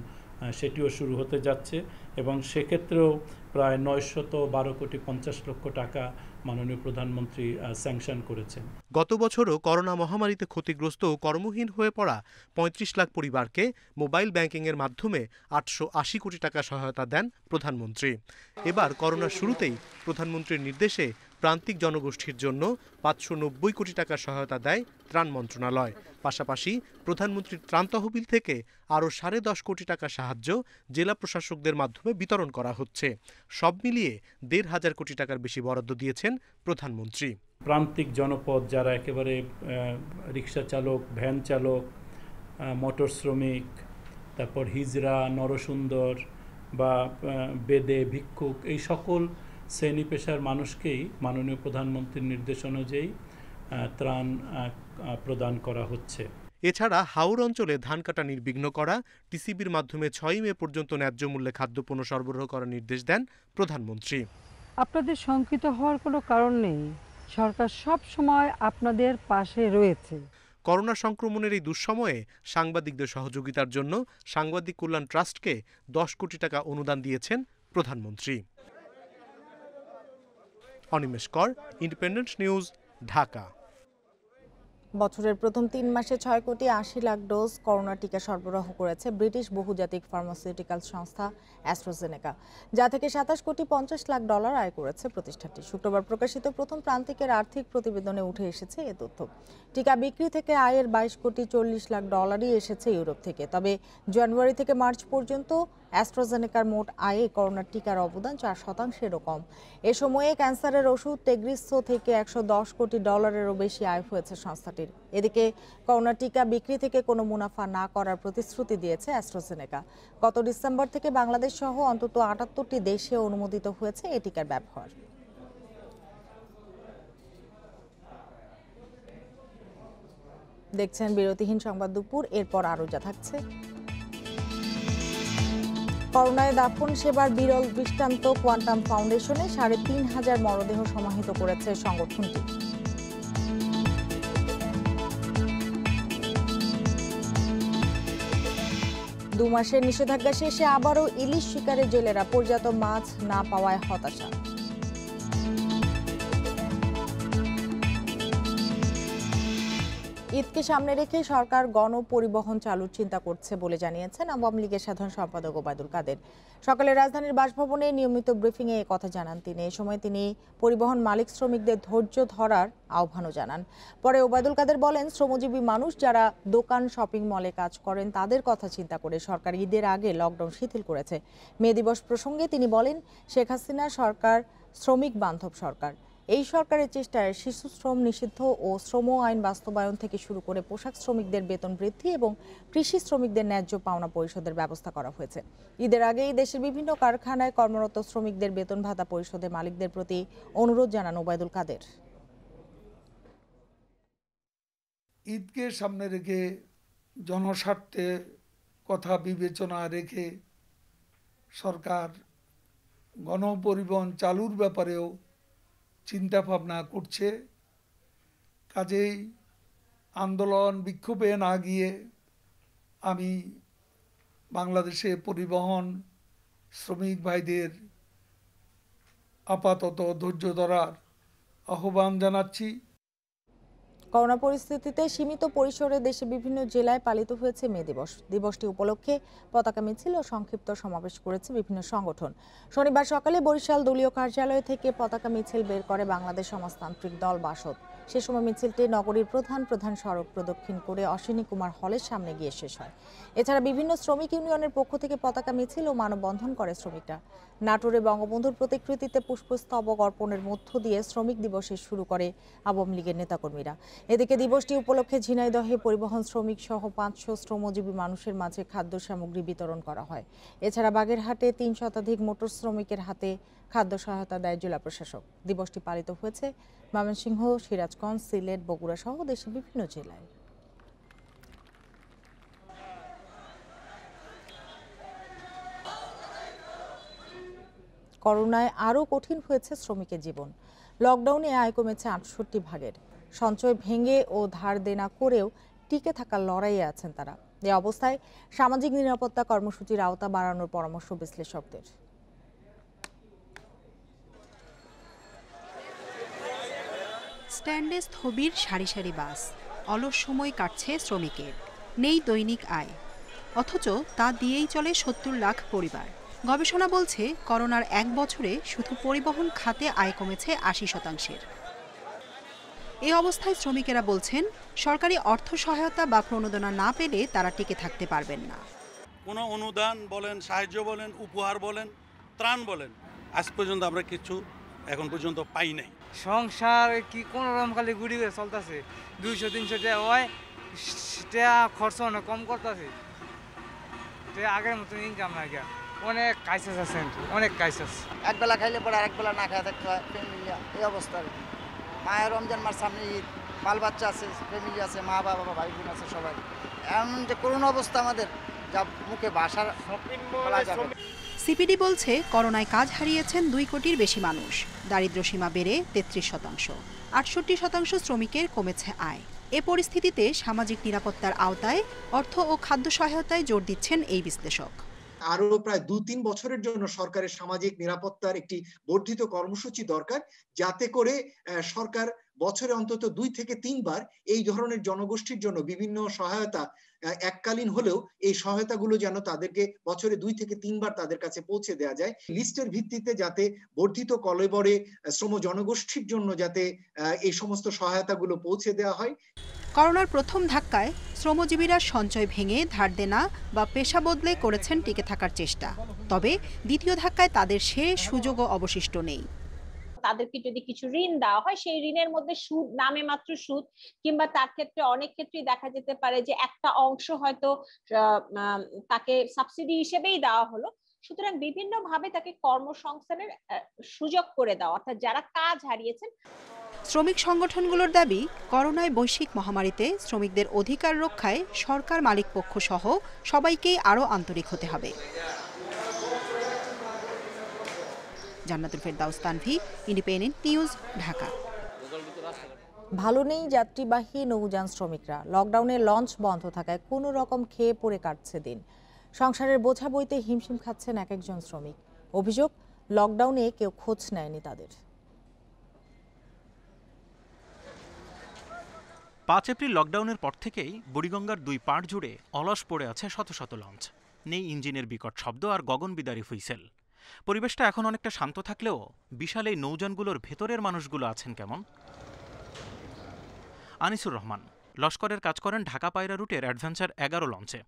সেটিও শুরু হতে যাচ্ছে এবং সেক্ষেত্রেও প্রায় 912,50,00,000 টাকা মাননীয় প্রধানমন্ত্রী স্যাংশন করেছেন। গত বছরও করোনা মহামারীতে ক্ষতিগ্রস্ত ও কর্মহীন হয়ে পড়া 35 লাখ পরিবারকে মোবাইল ব্যাংকিংয়ের মাধ্যমে 880 কোটি টাকা সহায়তা দেন প্রধানমন্ত্রী। এবার করোনার শুরুতেই প্রধানমন্ত্রীর নির্দেশে প্রান্তিক জনগোষ্ঠীর জন্য 590 কোটি টাকা সহায়তা দেয় ত্রাণ মন্ত্রণালয়। পাশাপাশি প্রধানমন্ত্রীর ত্রাণ তহবিল থেকে আরও 10.5 কোটি টাকা সাহায্য জেলা প্রশাসকদের মাধ্যমে বিতরণ করা হচ্ছে। সব মিলিয়ে 1,500 কোটি টাকার বেশি বরাদ্দ দিয়েছেন প্রধানমন্ত্রী। প্রান্তিক জনপদ যারা একেবারে রিক্সা চালক, ভ্যান চালক, মোটর শ্রমিক, তারপর হিজড়া, নরসুন্দর বা বেদে, ভিক্ষুক, এই সকল শ্রেণী পেশার মানুষকেই মাননীয় প্রধানমন্ত্রীর নির্দেশ অনুযায়ী ত্রাণ প্রদান করা হচ্ছে। এছাড়া হাওর অঞ্চলে ধান কাটা নির্বিঘ্ন করা, টিসিবির মাধ্যমে 6 মে পর্যন্ত ন্যায্য মূল্যে খাদ্যপণ্য সরবরাহ করার নির্দেশ দেন প্রধানমন্ত্রী। আপনাদের শঙ্কিত হওয়ার কোনো কারণ নেই, সরকার সব সময় আপনাদের পাশে রয়েছে। করোনা সংক্রমণের এই দুঃসময়ে সাংবাদিকদের সহযোগিতার জন্য সাংবাদিক কল্যাণ ট্রাস্টকে 10 কোটি টাকা অনুদান দিয়েছেন প্রধানমন্ত্রী। অনিমেষ কর, ইন্ডিপেন্ডেন্ট নিউজ, ঢাকা। বছরের প্রথম 3 মাসে 6,80,00,000 ডোজ করোনা টিকা সরবরাহ করেছে ব্রিটিশ বহুজাতিক ফার্মাসিউটিক্যাল সংস্থা অ্যাস্ট্রাজেনেকা, যা থেকে $27,50,00,000 আয় করেছে প্রতিষ্ঠানটি। শুক্রবার প্রকাশিত প্রথম প্রান্তিকের আর্থিক প্রতিবেদনে উঠে এসেছে এ তথ্য। টিকা বিক্রি থেকে আয়ের $22,40,00,000 এসেছে ইউরোপ থেকে। তবে জানুয়ারি থেকে মার্চ পর্যন্ত অ্যাস্ট্রাজেনেকার মোট আয়ে করোনার টিকার অবদান 4%-এরও কম। এ সময়ে ক্যান্সারের ওষুধ টেগ্রিসো থেকে $110 কোটি বেশি আয় হয়েছে সংস্থাটির। এদিকে করোনা টিকা বিক্রি থেকে কোনো মুনাফা না করার প্রতিশ্রুতি দিয়েছে অ্যাস্ট্রাজেনেকা। গত ডিসেম্বর থেকে বাংলাদেশ সহ অন্তত 78টি দেশে অনুমোদিত হয়েছে এই টিকার ব্যবহার। দেখছেন বিরতিহীন সংবাদ দুপুর, এরপর আরও যা থাকছে। করোনায় দাফন সেবার বিরল দৃষ্টান্ত কোয়ান্টাম ফাউন্ডেশনে 3,500 মরদেহ সমাহিত করেছে সংগঠনটি। মাসের নিষেধাজ্ঞা শেষে আবারও ইলিশ শিকারে জেলেরা, পর্যাপ্ত মাছ না পাওয়ায় হতাশা। ঈদকে সামনে রেখে সরকার গণপরিবহন চালুর চিন্তা করছে বলে জানিয়েছেন আওয়ামী লীগের সাধারণ সম্পাদক ওবায়দুল কাদের। সকালে রাজধানীর বাসভবনে নিয়মিত ব্রিফিংয়ে এ কথা জানান তিনি। এ সময় তিনি পরিবহন মালিক শ্রমিকদের ধৈর্য ধরার আহ্বানও জানান। পরে ওবায়দুল কাদের বলেন, শ্রমজীবী মানুষ যারা দোকান, শপিং মলে কাজ করেন তাদের কথা চিন্তা করে সরকার ঈদের আগে লকডাউন শিথিল করেছে। মে দিবস প্রসঙ্গে তিনি বলেন, শেখ হাসিনা সরকার শ্রমিক বান্ধব সরকার। এই সরকারের চেষ্টায় শিশু শ্রম নিষিদ্ধ ও শ্রম আইন বাস্তবায়ন থেকে শুরু করে পোশাক শ্রমিকদের বেতন বৃদ্ধি এবং কৃষি শ্রমিকদের ন্যায্য পাওনা পরিশোধের ব্যবস্থা করা হয়েছে। ঈদের আগেই দেশের বিভিন্ন কারখানায় কর্মরত শ্রমিকদের বেতন ভাতা পরিশোধে মালিকদের প্রতি অনুরোধ জানান ওবায়দুল কাদের। ঈদকে সামনে রেখে জনস্বার্থে কথা বিবেচনা রেখে সরকার গণপরিবহন চালুর ব্যাপারেও চিন্তা ভাবনা করছে। কাজেই আন্দোলন বিক্ষোভে না গিয়ে আমি বাংলাদেশে পরিবহন শ্রমিক ভাইদের আপাতত ধৈর্য ধরার আহ্বান জানাচ্ছি। করোনা পরিস্থিতিতে সীমিত পরিসরে দেশে বিভিন্ন জেলায় পালিত হয়েছে মে দিবস। দিবসটি উপলক্ষে পতাকা মিছিল ও সংক্ষিপ্ত সমাবেশ করেছে বিভিন্ন সংগঠন। শনিবার সকালে বরিশাল দলীয় কার্যালয় থেকে পতাকা মিছিল বের করে বাংলাদেশ সমাজতান্ত্রিক দল বাসদ। সে সময় মিছিলটি নগরীর প্রধান সড়ক প্রদক্ষিণ করে অশ্বিনী কুমার হলের সামনে গিয়ে শেষ হয়। এছাড়া বিভিন্ন শ্রমিক ইউনিয়নের পক্ষ থেকে পতাকা মিছিল ও মানববন্ধন করে শ্রমিকরা। নাটোরে বঙ্গবন্ধুর প্রতিকৃতিতে পুষ্পস্তবক অর্পণের মধ্য দিয়ে শ্রমিক দিবসে শুরু করে আওয়ামী লীগের নেতাকর্মীরা। এদিকে দিবসটি উপলক্ষে ঝিনাইদহে পরিবহন শ্রমিক সহ 500 শ্রমজীবী মানুষের মাঝে খাদ্য সামগ্রী বিতরণ করা হয়। এছাড়া বাগেরহাটে 3 শতাধিক মোটর শ্রমিকের হাতে খাদ্য সহায়তা দেয় জেলা প্রশাসক। দিবসটি পালিত হয়েছে ময়মনসিংহ, সিরাজগঞ্জ, সিলেট, বগুড়া সহ দেশের বিভিন্ন জেলায়। করোনায় আরও কঠিন হয়েছে শ্রমিকের জীবন। লকডাউনে আয় কমেছে 68 ভাগের। সঞ্চয় ভেঙে ও ধার দেনা করেও টিকে থাকার লড়াইয়ে আছেন তারা। এই অবস্থায় সামাজিক নিরাপত্তা কর্মসূচির আওতা বাড়ানোর পরামর্শ বিশ্লেষকদের। স্ট্যান্ডে স্থবির সারি সারি বাস, অলস সময় কাটছে শ্রমিকের, নেই দৈনিক আয়, অথচ তা দিয়েই চলে 70 লাখ পরিবার। গবেষণা বলছে করোনার 1 বছরে শুধু পরিবহন খাতে আয় কমেছে 80%। এই অবস্থায় শ্রমিকেরা বলছেন, সরকারি অর্থ সহায়তা বা প্রণোদনা না পেলে তারা টিকে থাকতে পারবেন না। কোনো অনুদান বলেন, সাহায্য বলেন, উপহার বলেন, ত্রাণ বলেন, আজ পর্যন্ত আমরা কিছু এখন পর্যন্ত পাই নাই। সংসার কি কোনো রকম খালি গুড়ি করে চলতেছে, 200-300 টাকা হয়, সেটা খরচ অনেক কম করতেছে, আগের মতন ইনকাম না। অনেক ক্রাইসিস আছে, অনেক ক্রাইসিস। একবেলা খাইলে পরে আরেকবেলা না খাওয়া থাকতে হয়, ফ্যামিলি এই অবস্থা। মায়ের রমজান মাস সামনে ঈদ, বাল বাচ্চা আছে, ফ্যামিলি আছে, মা বাবা ভাই বোন আছে সবাই। এমন যে করুণ অবস্থা আমাদের, যা মুখে ভাষার বলা যাবে। সিপিডি বলছে, করোনায় কাজ হারিয়েছেন 2 কোটির বেশি মানুষ। দারিদ্র্য সীমা বেড়ে 33%। 68% শ্রমিকের কমেছে আয়। এ পরিস্থিতিতে সামাজিক নিরাপত্তার আওতায় অর্থ ও খাদ্য সহায়তায় জোর দিচ্ছেন এই বিশ্লেষক। আরো প্রায় 2-3 বছরের জন্য সরকারের সামাজিক নিরাপত্তার একটি বর্ধিত কর্মসূচি দরকার, যাতে করে সরকার বছরে অন্তত 2 থেকে 3 বার এই ধরনের জনগোষ্ঠীর জন্য বিভিন্ন সহায়তা, এককালীন হলেও এই সহায়তাগুলো যেন তাদেরকে বছরে 2 থেকে 3 বার তাদের কাছে পৌঁছে দেওয়া যায়। লিস্টের ভিত্তিতে যাতে বর্ধিত কলেবরে শ্রম জনগোষ্ঠীর জন্য যাতে এই সমস্ত সহায়তাগুলো পৌঁছে দেওয়া হয়। করোনার প্রথম ধাক্কায় শ্রমজীবীরা সঞ্চয় ভেঙে ধার দেনা বা পেশা বদলে করেছেন টিকে থাকার চেষ্টা। তবে দ্বিতীয় ধাক্কায় তাদের সে সুযোগও অবশিষ্ট নেই। তাদেরকে যদি কিছু ঋণ দেওয়া হয়, সেই ঋণের মধ্যে সুদ, নামে মাত্র সুদ, কিংবা তার ক্ষেত্রে অনেক ক্ষেত্রেই দেখা যেতে পারে যে একটা অংশ হয়তো তাকে সাবসিডি হিসেবেই দেওয়া হলো। সুতরাং বিভিন্ন ভাবে তাকে কর্মসংস্থানের সুযোগ করে দেওয়া, অর্থাৎ যারা কাজ হারিয়েছেন। শ্রমিক সংগঠনগুলোর দাবি, করোনায় বৈশ্বিক মহামারীতে শ্রমিকদের অধিকার রক্ষায় সরকার, মালিক পক্ষ সহ সবাইকেই আরও আন্তরিক হতে হবে। জান্নাতুল ফেরদাউস তানভি, ইন্ডিপেন্ডেন্ট নিউজ, ঢাকা। ভালো নেই যাত্রীবাহী নৌযান শ্রমিকরা। লকডাউনে লঞ্চ বন্ধ থাকায় কোনো রকম খেয়ে পড়ে কাটছে দিন। সংসারের বোঝা বইতে হিমশিম খাচ্ছেন এক একজন শ্রমিক। অভিযোগ, লকডাউনে কেউ খোঁজ নেয়নি তাদের। 5 এপ্রিল লকডাউনের পর থেকেই বুড়িগঙ্গার 2 পাড় জুড়ে অলস পড়ে আছে শত শত লঞ্চ। নেই ইঞ্জিনের বিকট শব্দ আর গগনবিদারী হুইসেল। পরিবেশটা এখন অনেকটা শান্ত থাকলেও বিশাল এই নৌযানগুলোর ভেতরের মানুষগুলো আছেন কেমন? আনিসুর রহমান লস্করের কাজ করেন ঢাকা পায়রা রুটের অ্যাডভেঞ্চার 11 লঞ্চে।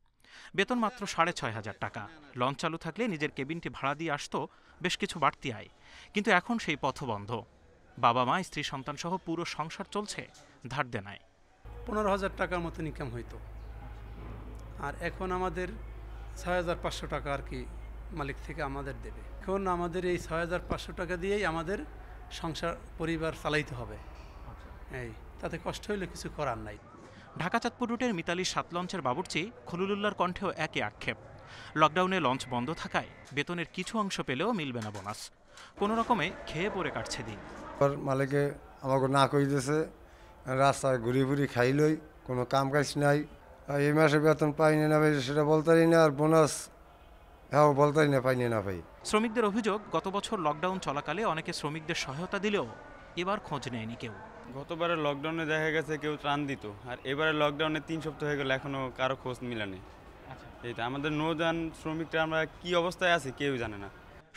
বেতন মাত্র 6,500 টাকা। লঞ্চ চালু থাকলে নিজের কেবিনটি ভাড়া দিয়ে আসতো বেশ কিছু বাড়তি আয়, কিন্তু এখন সেই পথ বন্ধ। বাবা মা, স্ত্রী, সন্তান সহ পুরো সংসার চলছে ধার দেনায়। 15,000 টাকার মতো ইনকাম হইতো, আর এখন আমাদের 6,500 টাকা আর কি মালিক থেকে আমাদের দেবে। এখন আমাদের এই 6,500 টাকা দিয়েই আমাদের সংসার পরিবার চালাইতে হবে। এই তাতে কষ্ট হইলে কিছু করার নাই। ঢাকা চাঁদপুর রুটের মিতালি 7 লঞ্চের বাবুর্চি খলিলুল্লাহর কণ্ঠেও একই আক্ষেপ। লকডাউনে লঞ্চ বন্ধ থাকায় বেতনের কিছু অংশ পেলেও মিলবে না বোনাস। কোনো রকমে খেয়ে পড়ে কাটছে দিন। মালিকে আমাকে না কই দিয়েছে, রাস্তায় ঘুরি ঘুরি খাইলই, কোনো কাম কাজ নাই। এই মাসে বেতন পাইনি না ভাই, সেটা বলতারি না, আর বোনাস হ্যাঁ বলতারি না, পাইনি না ভাই। শ্রমিকদের অভিযোগ, গত বছর লকডাউন চলাকালে অনেকে শ্রমিকদের সহায়তা দিলেও এবার খোঁজ নেয়নি কেউ। গতবারে লকডাউনে দেখা গেছে কেউ ত্রাণ দিত, আর এবারে লকডাউনে 3 সপ্তাহ হয়ে গেল এখনো কারো খোঁজ মিলেনি। এইটা আমাদের নৌযান শ্রমিকরা আমরা কি অবস্থায় আছি কেউ জানে না।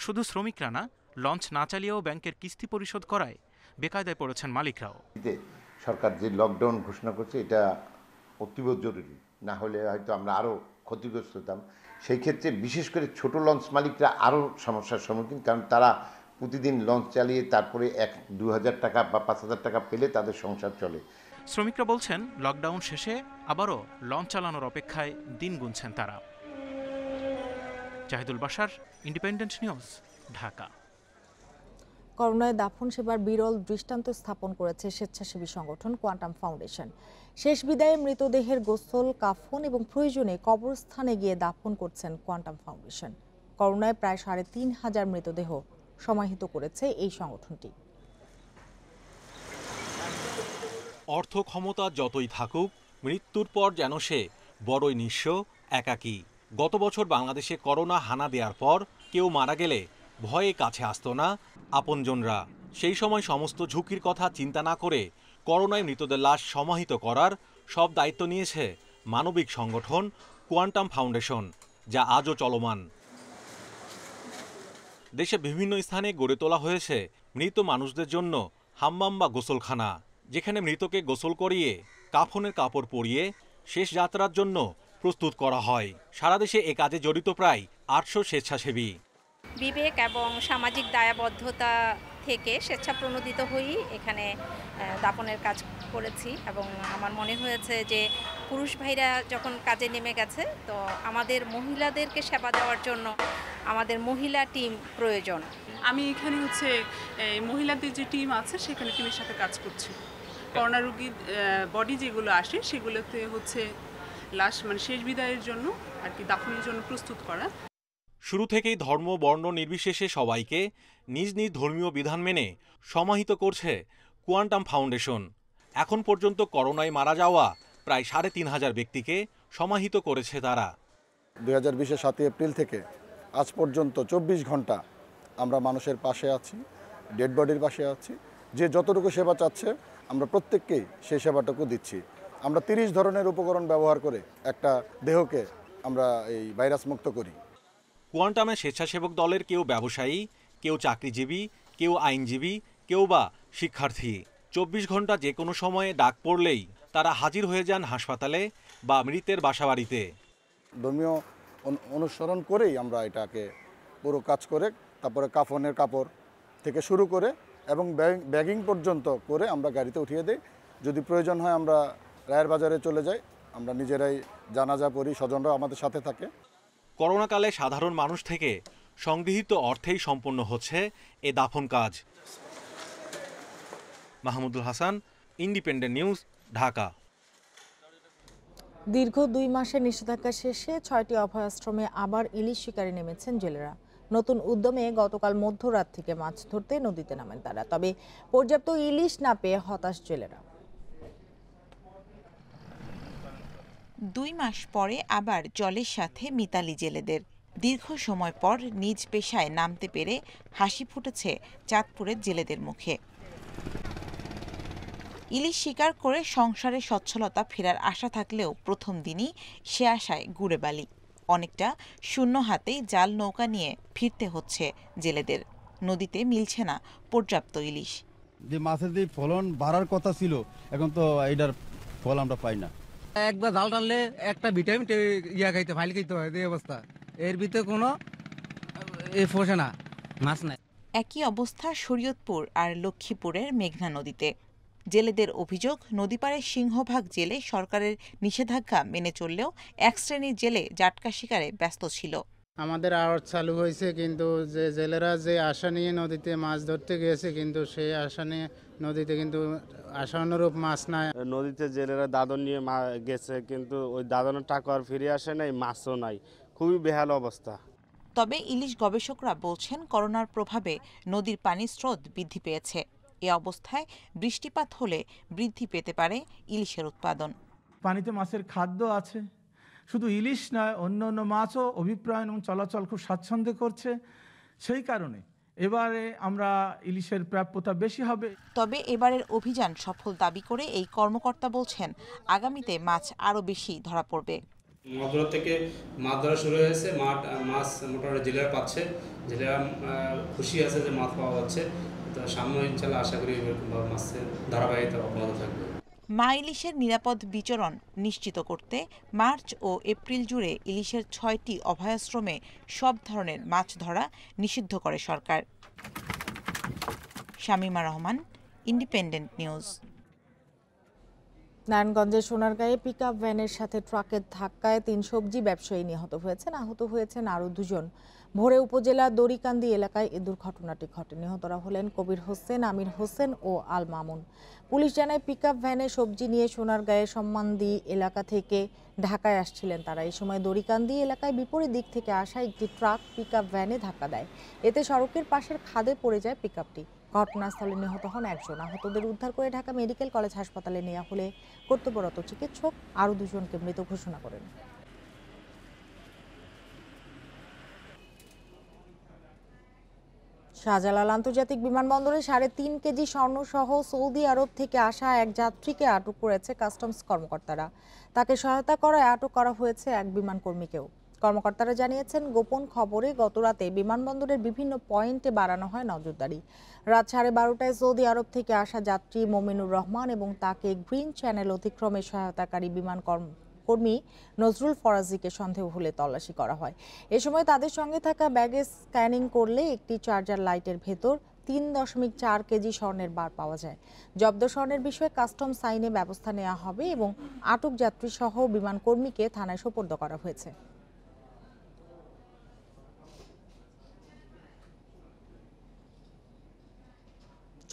শুধু শ্রমিকরা না, লঞ্চ না চালিয়েও ব্যাংকের কিস্তি পরিশোধ করায় বেকায়দায় পড়েছেন মালিকরাও। সরকার যে লকডাউন ঘোষণা করছে এটা অতীব জরুরি, না হলে হয়তো আমরা আরও ক্ষতিগ্রস্ত হতাম। সেই ক্ষেত্রে বিশেষ করে ছোট লঞ্চ মালিকরা আরও সমস্যার সম্মুখীন, কারণ তারা প্রতিদিন লঞ্চ চালিয়ে তারপরে 1-2,000 টাকা বা 5,000 টাকা পেলে তাদের সংসার চলে। শ্রমিকরা বলছেন লকডাউন শেষে আবারও লঞ্চ চালানোর অপেক্ষায় দিন গুনছেন তারা। Zahidul Bashar, independent news, Dhaka. করোনায় দাফন সেবার বিরল দৃষ্টান্ত স্থাপন করেছে স্বেচ্ছাসেবী সংগঠন কোয়ান্টাম ফাউন্ডেশন। শেষ বিদায়ে মৃতদেহের গোসল, কাফন এবং প্রয়োজনে কবরস্থানে গিয়ে দাফন করছেন কোয়ান্টাম ফাউন্ডেশন। করোনায় প্রায় 3,500 মৃতদেহ সমাহিত করেছে এই সংগঠনটি। অর্থ ক্ষমতা যতই থাকুক, মৃত্যুর পর যেন সে বড়ই নিঃস্ব, একাকী। গত বছর বাংলাদেশে করোনা হানা দেওয়ার পর কেউ মারা গেলে ভয়ে কাছে আসতো না আপনজনরা। সেই সময় সমস্ত ঝুঁকির কথা চিন্তা না করে করোনায় মৃতদের লাশ সমাহিত করার সব দায়িত্ব নিয়েছে মানবিক সংগঠন কোয়ান্টাম ফাউন্ডেশন, যা আজও চলমান। দেশে বিভিন্ন স্থানে গড়ে তোলা হয়েছে মৃত মানুষদের জন্য হাম্মাম বা গোসলখানা, যেখানে মৃতকে গোসল করিয়ে কাফনের কাপড় পরিয়ে শেষ যাত্রার জন্য প্রস্তুত করা হয়। সারা দেশে এ কাজে জড়িত প্রায় 800 স্বেচ্ছাসেবী। বিবেক এবং সামাজিক দায়বদ্ধতা থেকে স্বেচ্ছাপ্রণোদিত হয়েই এখানে দাফনের কাজ করেছি, এবং আমার মনে হয়েছে যে পুরুষ ভাইরা যখন কাজে নেমে গেছে, তো আমাদের মহিলাদেরকে সেবা দেওয়ার জন্য আমাদের মহিলা টিম প্রয়োজন। আমি এখানে মহিলাদের যে টিম আছে সেখানে টিমের সাথে কাজ করছি। করোনা রোগীর বডি যেগুলো আসে সেগুলোতে লাশ শেষ বিদায়ের জন্য আর কি দাফনের জন্য প্রস্তুত করা। শুরু থেকেই ধর্ম বর্ণ নির্বিশেষে সবাইকে নিজ নিজ ধর্মীয় বিধান মেনে সমাহিত করছে কোয়ান্টাম ফাউন্ডেশন। এখন পর্যন্ত করোনায় মারা যাওয়া প্রায় 3,500 ব্যক্তিকে সমাহিত করেছে তারা। 2020-এর 7 এপ্রিল থেকে আজ পর্যন্ত 24 ঘন্টা আমরা মানুষের পাশে আছি, ডেড বডির পাশে আছি। যে যতটুকু সেবা চাচ্ছে আমরা প্রত্যেককেই সেই সেবাটুকু দিচ্ছি। আমরা 30 ধরনের উপকরণ ব্যবহার করে একটা দেহকে আমরা এই ভাইরাস মুক্ত করি। কোয়ান্টামে স্বেচ্ছাসেবক দলের কেউ ব্যবসায়ী, কেউ চাকরিজীবী, কেউ আইনজীবী, কেউ বা শিক্ষার্থী। 24 ঘন্টা যে কোনো সময়ে ডাক পড়লেই তারা হাজির হয়ে যান হাসপাতালে বা মৃতের বাসাবাড়িতে। ধর্মীয় অনুসরণ করেই আমরা এটাকে পুরো কাজ করে, তারপরে কাফনের কাপড় থেকে শুরু করে এবং ব্যাগিং পর্যন্ত করে আমরা গাড়িতে উঠিয়ে দিই। যদি প্রয়োজন হয় আমরা রায়ের বাজারে চলে যাই, আমরা নিজেরাই জানাজা পড়ি, স্বজনরাও আমাদের সাথে থাকে। করোনাকালে সাধারণ মানুষ থেকে সংগৃহীত অর্থেই সম্পন্ন হচ্ছে এ দাফন কাজ। Mahmudul Hasan, independent news, Dhaka. দীর্ঘ 2 মাসের নিষেধাজ্ঞা শেষে 6টি অভয়াশ্রমে আবার ইলিশ শিকারে নেমেছেন জেলেরা। নতুন উদ্যমে গতকাল মধ্যরাত থেকে মাছ ধরতে নদীতে নামেন তারা। তবে পর্যাপ্ত ইলিশ না পেয়ে হতাশ জেলেরা। 2 মাস পরে আবার জলের সাথে মিতালি জেলেদের। দীর্ঘ সময় পর নিজ পেশায় নামতে পেরে হাসি ফুটেছে চাঁদপুরের জেলেদের মুখে। ইলিশ শিকার করে সংসারে সচ্ছলতা ফেরার আশা থাকলেও প্রথম দিনই সে আশায় গুড়ে বালি। অনেকটা শূন্য হাতেই জাল নৌকা নিয়ে ফিরতে হচ্ছে জেলেদের। নদীতে মিলছে না পর্যাপ্ত ইলিশ। যে মাছের যে ফলন বাড়ার কথা ছিল, এখন তো এটার ফল আমরা পাই না। একবার জাল টানলে একটা ভিটামিন খাইতে ফাইল খাইতে হয়, এই অবস্থা। এর ভিতরে কোনো ফোসে না, মাছ নাই। একই অবস্থা শরীয়তপুর আর লক্ষ্মীপুরের মেঘনা নদীতে। জেলেদের অভিযোগ, নদীপাড়ের সিংহভাগ জেলে সরকারের নিষেধাজ্ঞা মেনে চললেও এক শ্রেণীর জেলে জাটকা শিকারে ব্যস্ত ছিল। আমাদের আড়ত চালু হয়েছে, কিন্তু যে জেলেরা যে আশা নিয়ে নদীতে মাছ ধরতে গিয়েছে, কিন্তু সেই আশা নিয়ে নদীতে কিন্তু আশানুরূপ মাছ নাই। নদীতে জেলেরা দাদন নিয়ে গেছে, কিন্তু ওই দাদনের টাকা আর ফিরে আসে নাই, মাছও নাই, খুবই বেহাল অবস্থা। তবে ইলিশ গবেষকরা বলছেন, করোনার প্রভাবে নদীর পানির স্রোত বৃদ্ধি পেয়েছে। এ অবস্থায় বৃষ্টিপাত হলে বৃদ্ধি পেতে পারে ইলিশের উৎপাদন। পানিতে মাছের খাদ্য আছে, শুধু ইলিশ নয়, অন্য অন্য মাছও অভিপ্রায়ন এবং চলাচল খুব স্বাচ্ছন্দ্য করছে। সেই কারণে এবারে আমরা ইলিশের প্রাপ্যতা বেশি হবে। তবে এবারের অভিযান সফল দাবি করে এই কর্মকর্তা বলছেন, আগামীতে মাছ আরও বেশি ধরা পড়বে। মধ্যরাত থেকে মাছ ধরা শুরু হয়েছে, মাছ মোটামুটি জেলেরা পাচ্ছে, জেলেরা খুশি আছে যে মাছ পাওয়া যাচ্ছে। তো সামনে ইনশাল্লাহ আশা করি এরকমভাবে মাছের ধারাবাহিকতা অব্যাহত থাকবে। মা ইলিশের নিরাপদ বিচরণ নিশ্চিত করতে মার্চ ও এপ্রিল জুড়ে ইলিশের 6টি অভয়াশ্রমে সব ধরনের মাছ ধরা নিষিদ্ধ করে সরকার। Shamima Rahman, Independent News. নারায়ণগঞ্জের সোনারগাঁয়ে পিকআপ ভ্যানের সাথে ট্রাকের ধাক্কায় 3 সবজি ব্যবসায়ী নিহত হয়েছেন। আহত হয়েছেন আরও 2 জন। ভোরে উপজেলা দড়িকান্দি এলাকায় এ দুর্ঘটনাটি ঘটে। নিহতরা হলেন কবির হোসেন, আমির হোসেন ও আল মামুন। পুলিশ জানায়, পিকআপ ভ্যানে সবজি নিয়ে সোনারগাঁয়ের সম্মানদি এলাকা থেকে ঢাকায় আসছিলেন তারা। এই সময় দড়িকান্দি এলাকায় বিপরীত দিক থেকে আসা একটি ট্রাক পিকআপ ভ্যানে ধাক্কা দেয়। এতে সড়কের পাশের খাদে পড়ে যায় পিকআপটি। ঘটনাস্থলে নিহত হন 1 জন। আহতদের উদ্ধার করে ঢাকা মেডিকেল কলেজ হাসপাতালে নেওয়া হলে কর্তব্যরত চিকিৎসক আরও 2 জনকে মৃত ঘোষণা করেন। শাহজালাল আন্তর্জাতিক বিমানবন্দরে 3.5 কেজি স্বর্ণসহ সৌদি আরব থেকে আসা এক যাত্রীকে আটক করেছে কাস্টমস কর্মকর্তারা। তাকে সহায়তা করায় আটক করা হয়েছে এক বিমান কর্মীকেও। কর্মকর্তারা জানিয়েছেন, গোপন খবরে গতরাতে বিমানবন্দরের বিভিন্ন পয়েন্টে বাড়ানো হয় নজরদারি। রাত 12:30টায় সৌদি আরব থেকে আসা যাত্রী মোমিনুর রহমান এবং তাকে গ্রিন চ্যানেল অতিক্রমে সহায়তাকারী বিমান কর্মী নজরুল ফরাজিকে সন্দেহ হলে তল্লাশি করা হয়। এ সময় তাদের সঙ্গে থাকা ব্যাগেজ স্ক্যানিং করলে একটি চার্জার লাইটের ভেতর 3.4 কেজি স্বর্ণের বার পাওয়া যায়। জব্দ স্বর্ণের বিষয়ে কাস্টমস আইনে ব্যবস্থা নেওয়া হবে এবং আটক যাত্রী সহ বিমান কর্মীকে থানায় সোপর্দ করা হয়েছে।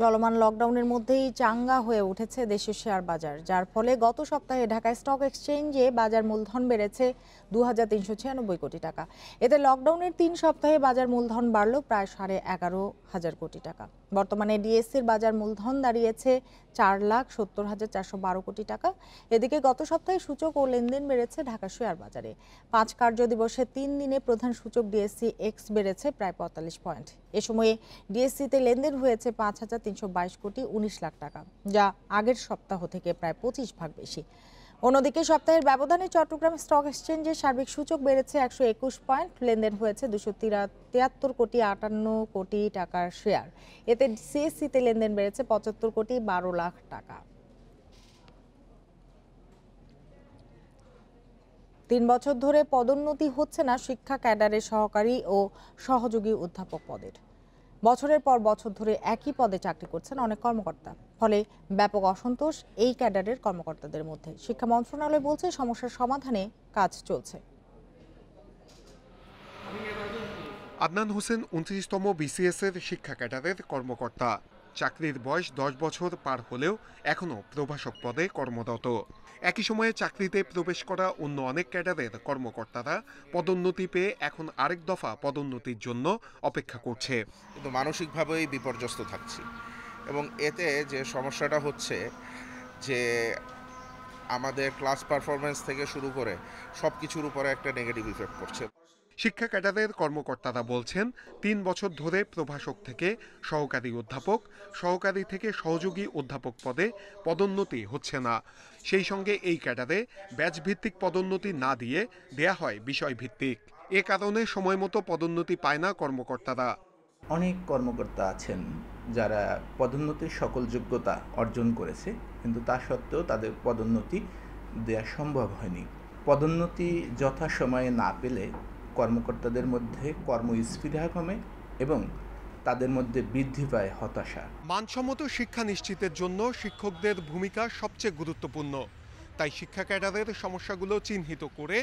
চলমান লকডাউনের মধ্যেই চাঙ্গা হয়ে উঠেছে দেশের শেয়ার বাজার, যার ফলে গত সপ্তাহে ঢাকা স্টক এক্সচেঞ্জে বাজার মূলধন বেড়েছে 2396 কোটি টাকা। এতে লকডাউনের 3 সপ্তাহে বাজার মূলধন বাড়ল প্রায় 11,500 কোটি টাকা। বর্তমানে ডিএসসির বাজার মূলধন দাঁড়িয়েছে 4,70,412 কোটি টাকা। এদিকে গত সপ্তাহে সূচক ও লেনদেন বেড়েছে ঢাকা শেয়ার বাজারে। 5 কার্য দিবসে 3 দিনে প্রধান সূচক ডিএসসি এক্স বেড়েছে প্রায় 45 পয়েন্ট। এ সময়ে ডিএসসিতে লেনদেন হয়েছে 5,322 কোটি 19 লাখ টাকা, যা আগের সপ্তাহ থেকে প্রায় 25 ভাগ বেশি। অন্যদিকে সপ্তাহের ব্যবধানে চট্টগ্রাম স্টক এক্সচেঞ্জের সার্বিক সূচক বেড়েছে 121 পয়েন্ট, লেনদেন হয়েছে 273 কোটি 58 কোটি টাকার শেয়ার। এতে সিএসসিতে লেনদেন বেড়েছে 75 কোটি 12 লাখ টাকা। 3 বছর ধরে পদোন্নতি হচ্ছে না শিক্ষা ক্যাডারের সহকারী ও সহযোগী অধ্যাপক পদের। বছরের পর বছর ধরে একই পদে চাকরি করছেন অনেক কর্মকর্তা, ফলে ব্যাপক অসন্তোষ এই ক্যাডারের কর্মকর্তাদের মধ্যে। শিক্ষা মন্ত্রণালয় বলছে, সমস্যার সমাধানে কাজ চলছে। আদনান হোসেন 29তম বিসিএস এর শিক্ষা ক্যাডারের কর্মকর্তা। চাকরির বয়স 10 বছর পার হলেও এখনও প্রভাষক পদে কর্মরত। একই সময়ে চাকরিতে প্রবেশ করা অন্য অনেক ক্যাডারের কর্মকর্তারা পদোন্নতি পেয়ে এখন আরেক দফা পদোন্নতির জন্য অপেক্ষা করছে। কিন্তু মানসিকভাবেই বিপর্যস্ত থাকছি এবং এতে যে সমস্যাটা হচ্ছে যে আমাদের ক্লাস পারফরমেন্স থেকে শুরু করে সব কিছুর উপরে একটা নেগেটিভ ইফেক্ট পড়ছে। শিক্ষা ক্যাডারের কর্মকর্তারা বলছেন ৩ বছর ধরে প্রভাষক থেকে সহকারী অধ্যাপক, সহকারী থেকে সহযোগী অধ্যাপক পদে পদোন্নতি হচ্ছে না। সেই সঙ্গে এই ক্যাডারে ব্যাচ ভিত্তিক পদোন্নতি না দিয়ে দেয়া হয় বিষয়ভিত্তিক। এ কারণে সময় মতো পদোন্নতি পায় না কর্মকর্তারা। অনেক কর্মকর্তা আছেন যারা পদোন্নতির সকল যোগ্যতা অর্জন করেছে, কিন্তু তা সত্ত্বেও তাদের পদোন্নতি দেওয়া সম্ভব হয়নি। পদোন্নতি যথাসময়ে না পেলে কর্মকর্তাদের মধ্যে কর্মস্পৃহা কমে এবং তাদের মধ্যে বৃদ্ধি পায় হতাশা। মানসম্মত শিক্ষা নিশ্চিতের জন্য শিক্ষকদের ভূমিকা সবচেয়ে গুরুত্বপূর্ণ। তাই শিক্ষা ক্যাডারের সমস্যাগুলো চিহ্নিত করে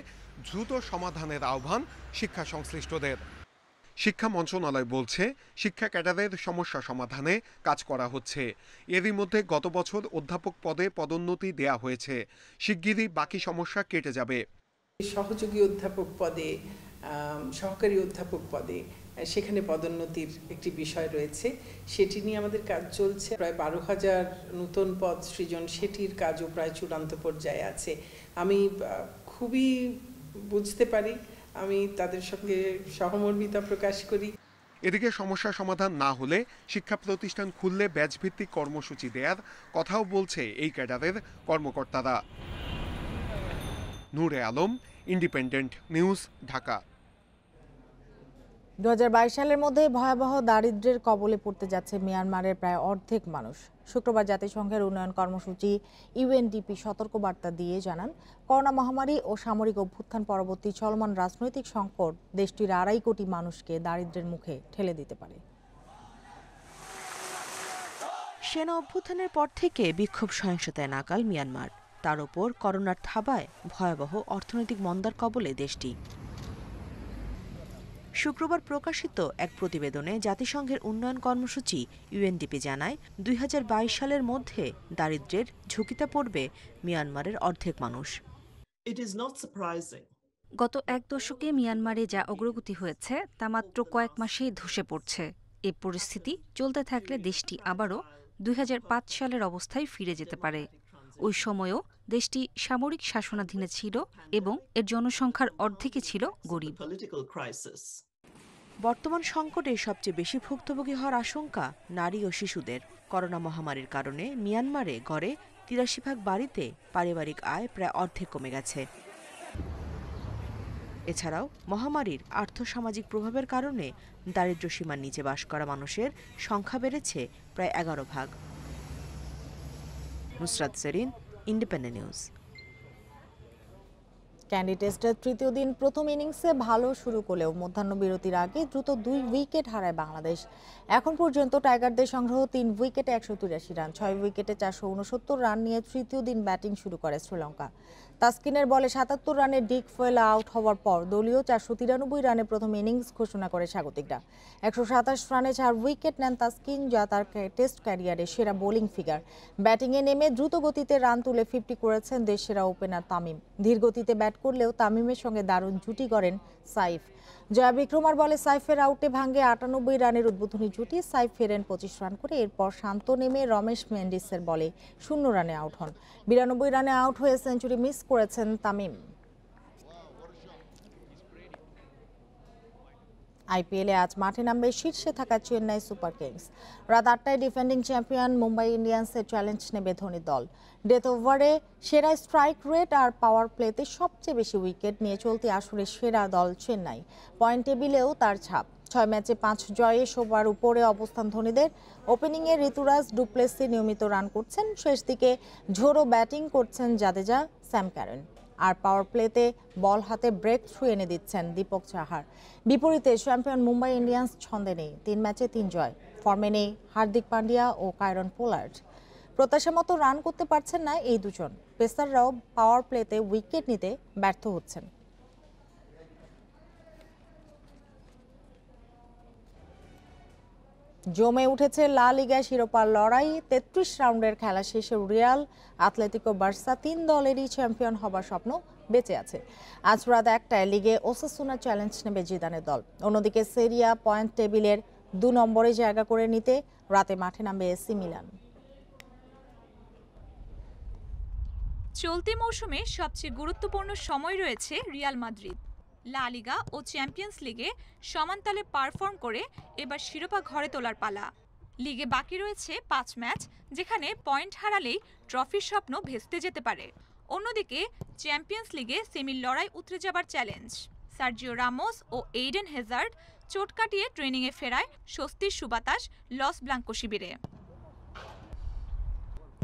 দ্রুত সমাধানের আহ্বান শিক্ষা সংশ্লিষ্টদের। শিক্ষা মন্ত্রণালয় বলছে শিক্ষা ক্যাডারের সমস্যা সমাধানে কাজ করা হচ্ছে। এরই মধ্যে গত বছর অধ্যাপক পদে পদোন্নতি দেয়া হয়েছে। শিগগিরই বাকি সমস্যা কেটে যাবে। সহযোগী অধ্যাপক পদে, সহকারী অধ্যাপক পদে সেখানে পদোন্নতির একটি বিষয় রয়েছে, সেটি নিয়ে আমাদের কাজ চলছে। প্রায় 12,000 নতুন পদ সৃজন, সেটির কাজও প্রায় চূড়ান্ত পর্যায়ে আছে। আমি খুবই বুঝতে পারি, আমি তাদের সঙ্গে সহমর্মিতা প্রকাশ করি। এদিকে সমস্যা সমাধান না হলে শিক্ষা প্রতিষ্ঠান খুললে ব্যাচভিত্তিক কর্মসূচি দেওয়ার কথাও বলছে এই ক্যাডারের কর্মকর্তারা। নূরে আলম, ইন্ডিপেন্ডেন্ট নিউজ, ঢাকা। 2022 সালের মধ্যে ভয়াবহ দারিদ্র্যের কবলে পড়তে যাচ্ছে মিয়ানমারের প্রায় অর্ধেক মানুষ। শুক্রবার জাতিসংঘের উন্নয়ন কর্মসূচি ইউএনডিপি সতর্কবার্তা দিয়ে জানান, করোনা মহামারী ও সামরিক অভ্যুত্থান পরবর্তী চলমান রাজনৈতিক সংকট দেশটির 2.5 কোটি মানুষকে দারিদ্র্যের মুখে ঠেলে দিতে পারে। সেনা অভ্যুত্থানের পর থেকে বিক্ষোভ সহিংসতায় নাকাল মিয়ানমার। তার উপর করোনার থাবায় ভয়াবহ অর্থনৈতিক মন্দার কবলে দেশটি। শুক্রবার প্রকাশিত এক প্রতিবেদনে জাতিসংঘের উন্নয়ন কর্মসূচি ইউএনডিপি জানায়, 2022 সালের মধ্যে দারিদ্র্যের ঝুঁকিতে পড়বে মিয়ানমারের অর্ধেক মানুষ। গত এক দশকে মিয়ানমারে যা অগ্রগতি হয়েছে তা মাত্র কয়েক মাসেই ধসে পড়ছে। এই পরিস্থিতি চলতে থাকলে দেশটি আবারও 2005 সালের অবস্থায় ফিরে যেতে পারে। ওই সময়ও দেশটি সামরিক শাসনাধীনে ছিল এবং এর জনসংখ্যার অর্ধেকই ছিল গরিব। বর্তমান সংকটে সবচেয়ে বেশি ভুক্তভোগী হওয়ার আশঙ্কা নারী ও শিশুদের। করোনা মহামারীর কারণে মিয়ানমারে গড়ে 83% বাড়িতে পারিবারিক আয় প্রায় অর্ধেক কমে গেছে। এছাড়াও মহামারীর আর্থসামাজিক প্রভাবের কারণে দারিদ্র্য সীমার নিচে বাস করা মানুষের সংখ্যা বেড়েছে প্রায় 11 ভাগ। Nusrat Serin, independent news. ক্যান্ডি টেস্টের তৃতীয় দিন প্রথম ইনিংসে ভালো শুরু করলেও মধ্যাহ্নবিরতির আগে দ্রুত 2 উইকেট হারায় বাংলাদেশ। এখন পর্যন্ত টাইগারদের সংগ্রহ 3 উইকেটে 183 রান, 6 উইকেটে 469 রান নিয়ে তৃতীয় দিন ব্যাটিং শুরু করে শ্রীলঙ্কা। তাসকিনের বলে 77 রানে ডিক ফয়েল আউট হওয়ার পর দলীয় 493 রানে প্রথম ইনিংস ঘোষণা করে স্বাগতিকরা। 127 রানে 4 উইকেট নেন তাসকিন, যা তার টেস্ট ক্যারিয়ারে সেরা বোলিং ফিগার। ব্যাটিংয়ে নেমে দ্রুত গতিতে রান তুলে 50 করেছেন দেশসেরা ওপেনার তামিম। ধীর গতিতে ব্যাট করলেও তামিমের সঙ্গে দারুণ জুটি গড়েন সাইফ। জয়া বিক্রমার বলে সাইফের আউটে ভাঙে 98 রানের উদ্বোধনী জুটি। সাইফ ফেরেন 25 রান করে। এরপর শান্ত নেমে রমেশ মেন্ডিসের বলে 0 রানে আউট হন। 92 রানে আউট হয়ে সেঞ্চুরি মিস করেছেন তামিম। আইপিএলে আজ মাঠে নামবে শীর্ষে থাকা চেন্নাই সুপার কিংস। রাত 8টায় ডিফেন্ডিং চ্যাম্পিয়ন মুম্বাই ইন্ডিয়ান্সের চ্যালেঞ্জ নেবে ধোনির দল। ডেথ ওভারে সেরা স্ট্রাইক রেট আর পাওয়ার প্লেতে সবচেয়ে বেশি উইকেট নিয়ে চলতি আসরের সেরা দল চেন্নাই। পয়েন্ট টেবিলেও তার ছাপ। 6 ম্যাচে 5 জয়ে সবার উপরে অবস্থান ধোনিদের। ওপেনিংয়ে ঋতুরাজ, ডুপ্লেসি নিয়মিত রান করছেন। শেষ দিকে ঝোড়ো ব্যাটিং করছেন জাদেজা, স্যাম ক্যারেন। আর পাওয়ার প্লেতে বল হাতে ব্রেক থ্রু এনে দিচ্ছেন দীপক চাহার। বিপরীতে চ্যাম্পিয়ন মুম্বাই ইন্ডিয়ান্স ছন্দে নেই, 3 ম্যাচে 3 জয়। ফর্মে নেই হার্দিক পান্ডিয়া ও কায়রন পোলার্ড। প্রত্যাশা মতো রান করতে পারছেন না এই দুজন। পেসাররাও পাওয়ার প্লেতে উইকেট নিতে ব্যর্থ হচ্ছেন। জমে উঠেছে লা লিগা শিরোপার লড়াই। 33 রাউন্ডের খেলা শেষে রিয়াল, আতলেতিকো, বার্সা 3 দলেরই চ্যাম্পিয়ন হবার স্বপ্ন বেঁচে আছে। আজ রাত 1টায় লিগে ওসাসুনা চ্যালেঞ্জ নেবে জিদানের দল। অন্যদিকে সেরিয়া পয়েন্ট টেবিলের 2 নম্বরে জায়গা করে নিতে রাতে মাঠে নামবে এসি মিলান। চলতি মৌসুমে সবচেয়ে গুরুত্বপূর্ণ সময় রয়েছে রিয়াল মাদ্রিদ। লা লিগা ও চ্যাম্পিয়ন্স লিগে সমানতালে পারফর্ম করে এবার শিরোপা ঘরে তোলার পালা। লিগে বাকি রয়েছে 5 ম্যাচ, যেখানে পয়েন্ট হারালেই ট্রফির স্বপ্ন ভেস্তে যেতে পারে। অন্যদিকে চ্যাম্পিয়ন্স লিগে সেমির লড়াই উতরে যাবার চ্যালেঞ্জ। সার্জিও রামোস ও এইডেন হেজার্ড চোট কাটিয়ে ট্রেনিংয়ে ফেরায় স্বস্তির সুবাতাস লস ব্লাঙ্কো শিবিরে।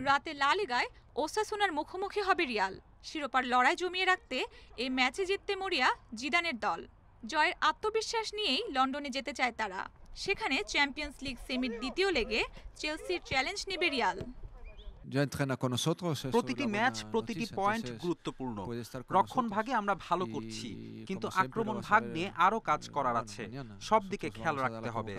রাতে লা লিগায় ওসাসুনার মুখোমুখি হবে রিয়াল। শিরোপার লড়াই জমিয়ে রাখতে এই ম্যাচে জিততে মরিয়া জিদানের দল। জয়ের আত্মবিশ্বাস নিয়েই লন্ডনে যেতে চায় তারা। সেখানে চ্যাম্পিয়ন্স লিগ সেমির দ্বিতীয় লেগে চেলসির চ্যালেঞ্জ নেবে রিয়াল। প্রতিটি ম্যাচ, প্রতিটি পয়েন্ট গুরুত্বপূর্ণ। রক্ষণ ভাগে আমরা ভালো করছি, কিন্তু আক্রমণ ভাগ নিয়ে আরো কাজ করার আছে। সব দিকে খেয়াল রাখতে হবে।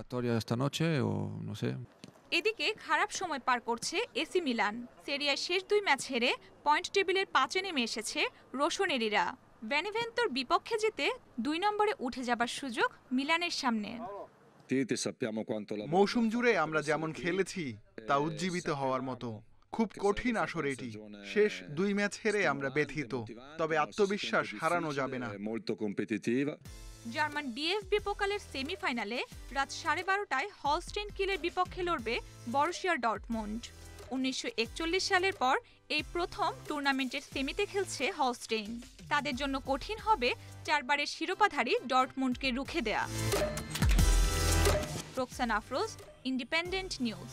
এদিকে খারাপ সময় পার করছে এসি মিলান। সেরিয়ায় শেষ 2 ম্যাচ হেরে পয়েন্ট টেবিলের 5-এ নেমে এসেছে রোসোনেরিরা। বেনেভেন্টোর বিপক্ষে জিতে 2 নম্বরে উঠে যাবার সুযোগ মিলানের সামনে। মৌসুম জুড়ে আমরা যেমন খেলেছি তা উজ্জীবিত হওয়ার মতো। খুব কঠিন আসর এটি। শেষ 2 ম্যাচ হেরে আমরা ব্যথিত, তবে আত্মবিশ্বাস হারানো যাবে না। জার্মান ডিএফবি পোকালের সেমিফাইনালে রাত 12:30টায় হলস্টেইন কিলের বিপক্ষে লড়বে বরুসিয়া ডর্টমুন্ড। 1941 সালের পর এই প্রথম টুর্নামেন্টের সেমিতে খেলছে হলস্টেইন। তাদের জন্য কঠিন হবে 4 বারের শিরোপাধারী ডর্টমুন্ডকে রুখে দেয়া। Roksana Afroz, independent news.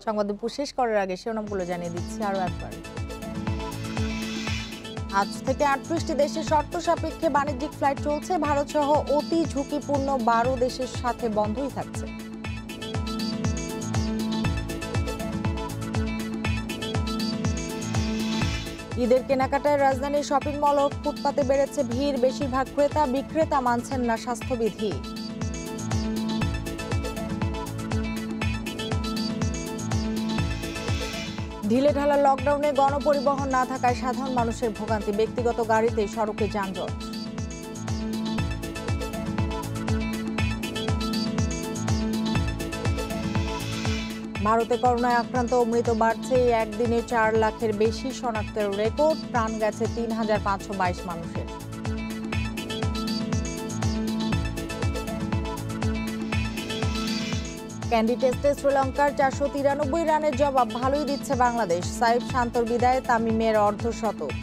সংবাদ শেষ করার আগে শিরোনামগুলো জানিয়ে দিচ্ছি আরও একবার। আজ থেকে 38টি দেশের শর্ত সাপেক্ষে বাণিজ্যিক ফ্লাইট চলছে। ভারত সহ অতি ঝুঁকিপূর্ণ 12 দেশের সাথে বন্ধই থাকছে। ঈদের কেনাকাটায় রাজধানীর শপিং মল ও ফুটপাতে বেড়েছে ভিড়। বেশিরভাগ ক্রেতা বিক্রেতা মানছেন না স্বাস্থ্যবিধি। ঢিলেঢালা লকডাউনে গণপরিবহন না থাকায় সাধারণ মানুষের ভোগান্তি। ব্যক্তিগত গাড়িতে সড়কে যানজট। ভারতে করোনায় আক্রান্ত ও মৃত বাড়ছে। একদিনে 4 লাখের বেশি শনাক্তের রেকর্ড। প্রাণ গেছে 3522 মানুষের। ক্যান্ডি টেস্টে শ্রীলঙ্কার 493 রানের জবাব ভালোই দিচ্ছে বাংলাদেশ। সাইফ শান্তর বিদায়ে তামিমের অর্ধশতক।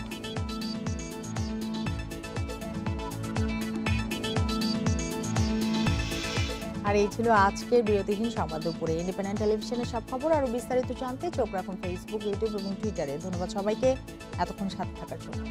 আর এই ছিল আজকের বিরতিহীন সংবাদ দুপুরে। ইন্ডিপেন্ডেন্ট টেলিভিশনের সব খবর আরো বিস্তারিত জানতে চোখ রাখুন ফেসবুক, ইউটিউব এবং টুইটারে। ধন্যবাদ সবাইকে এতক্ষণ সাথে থাকার জন্য।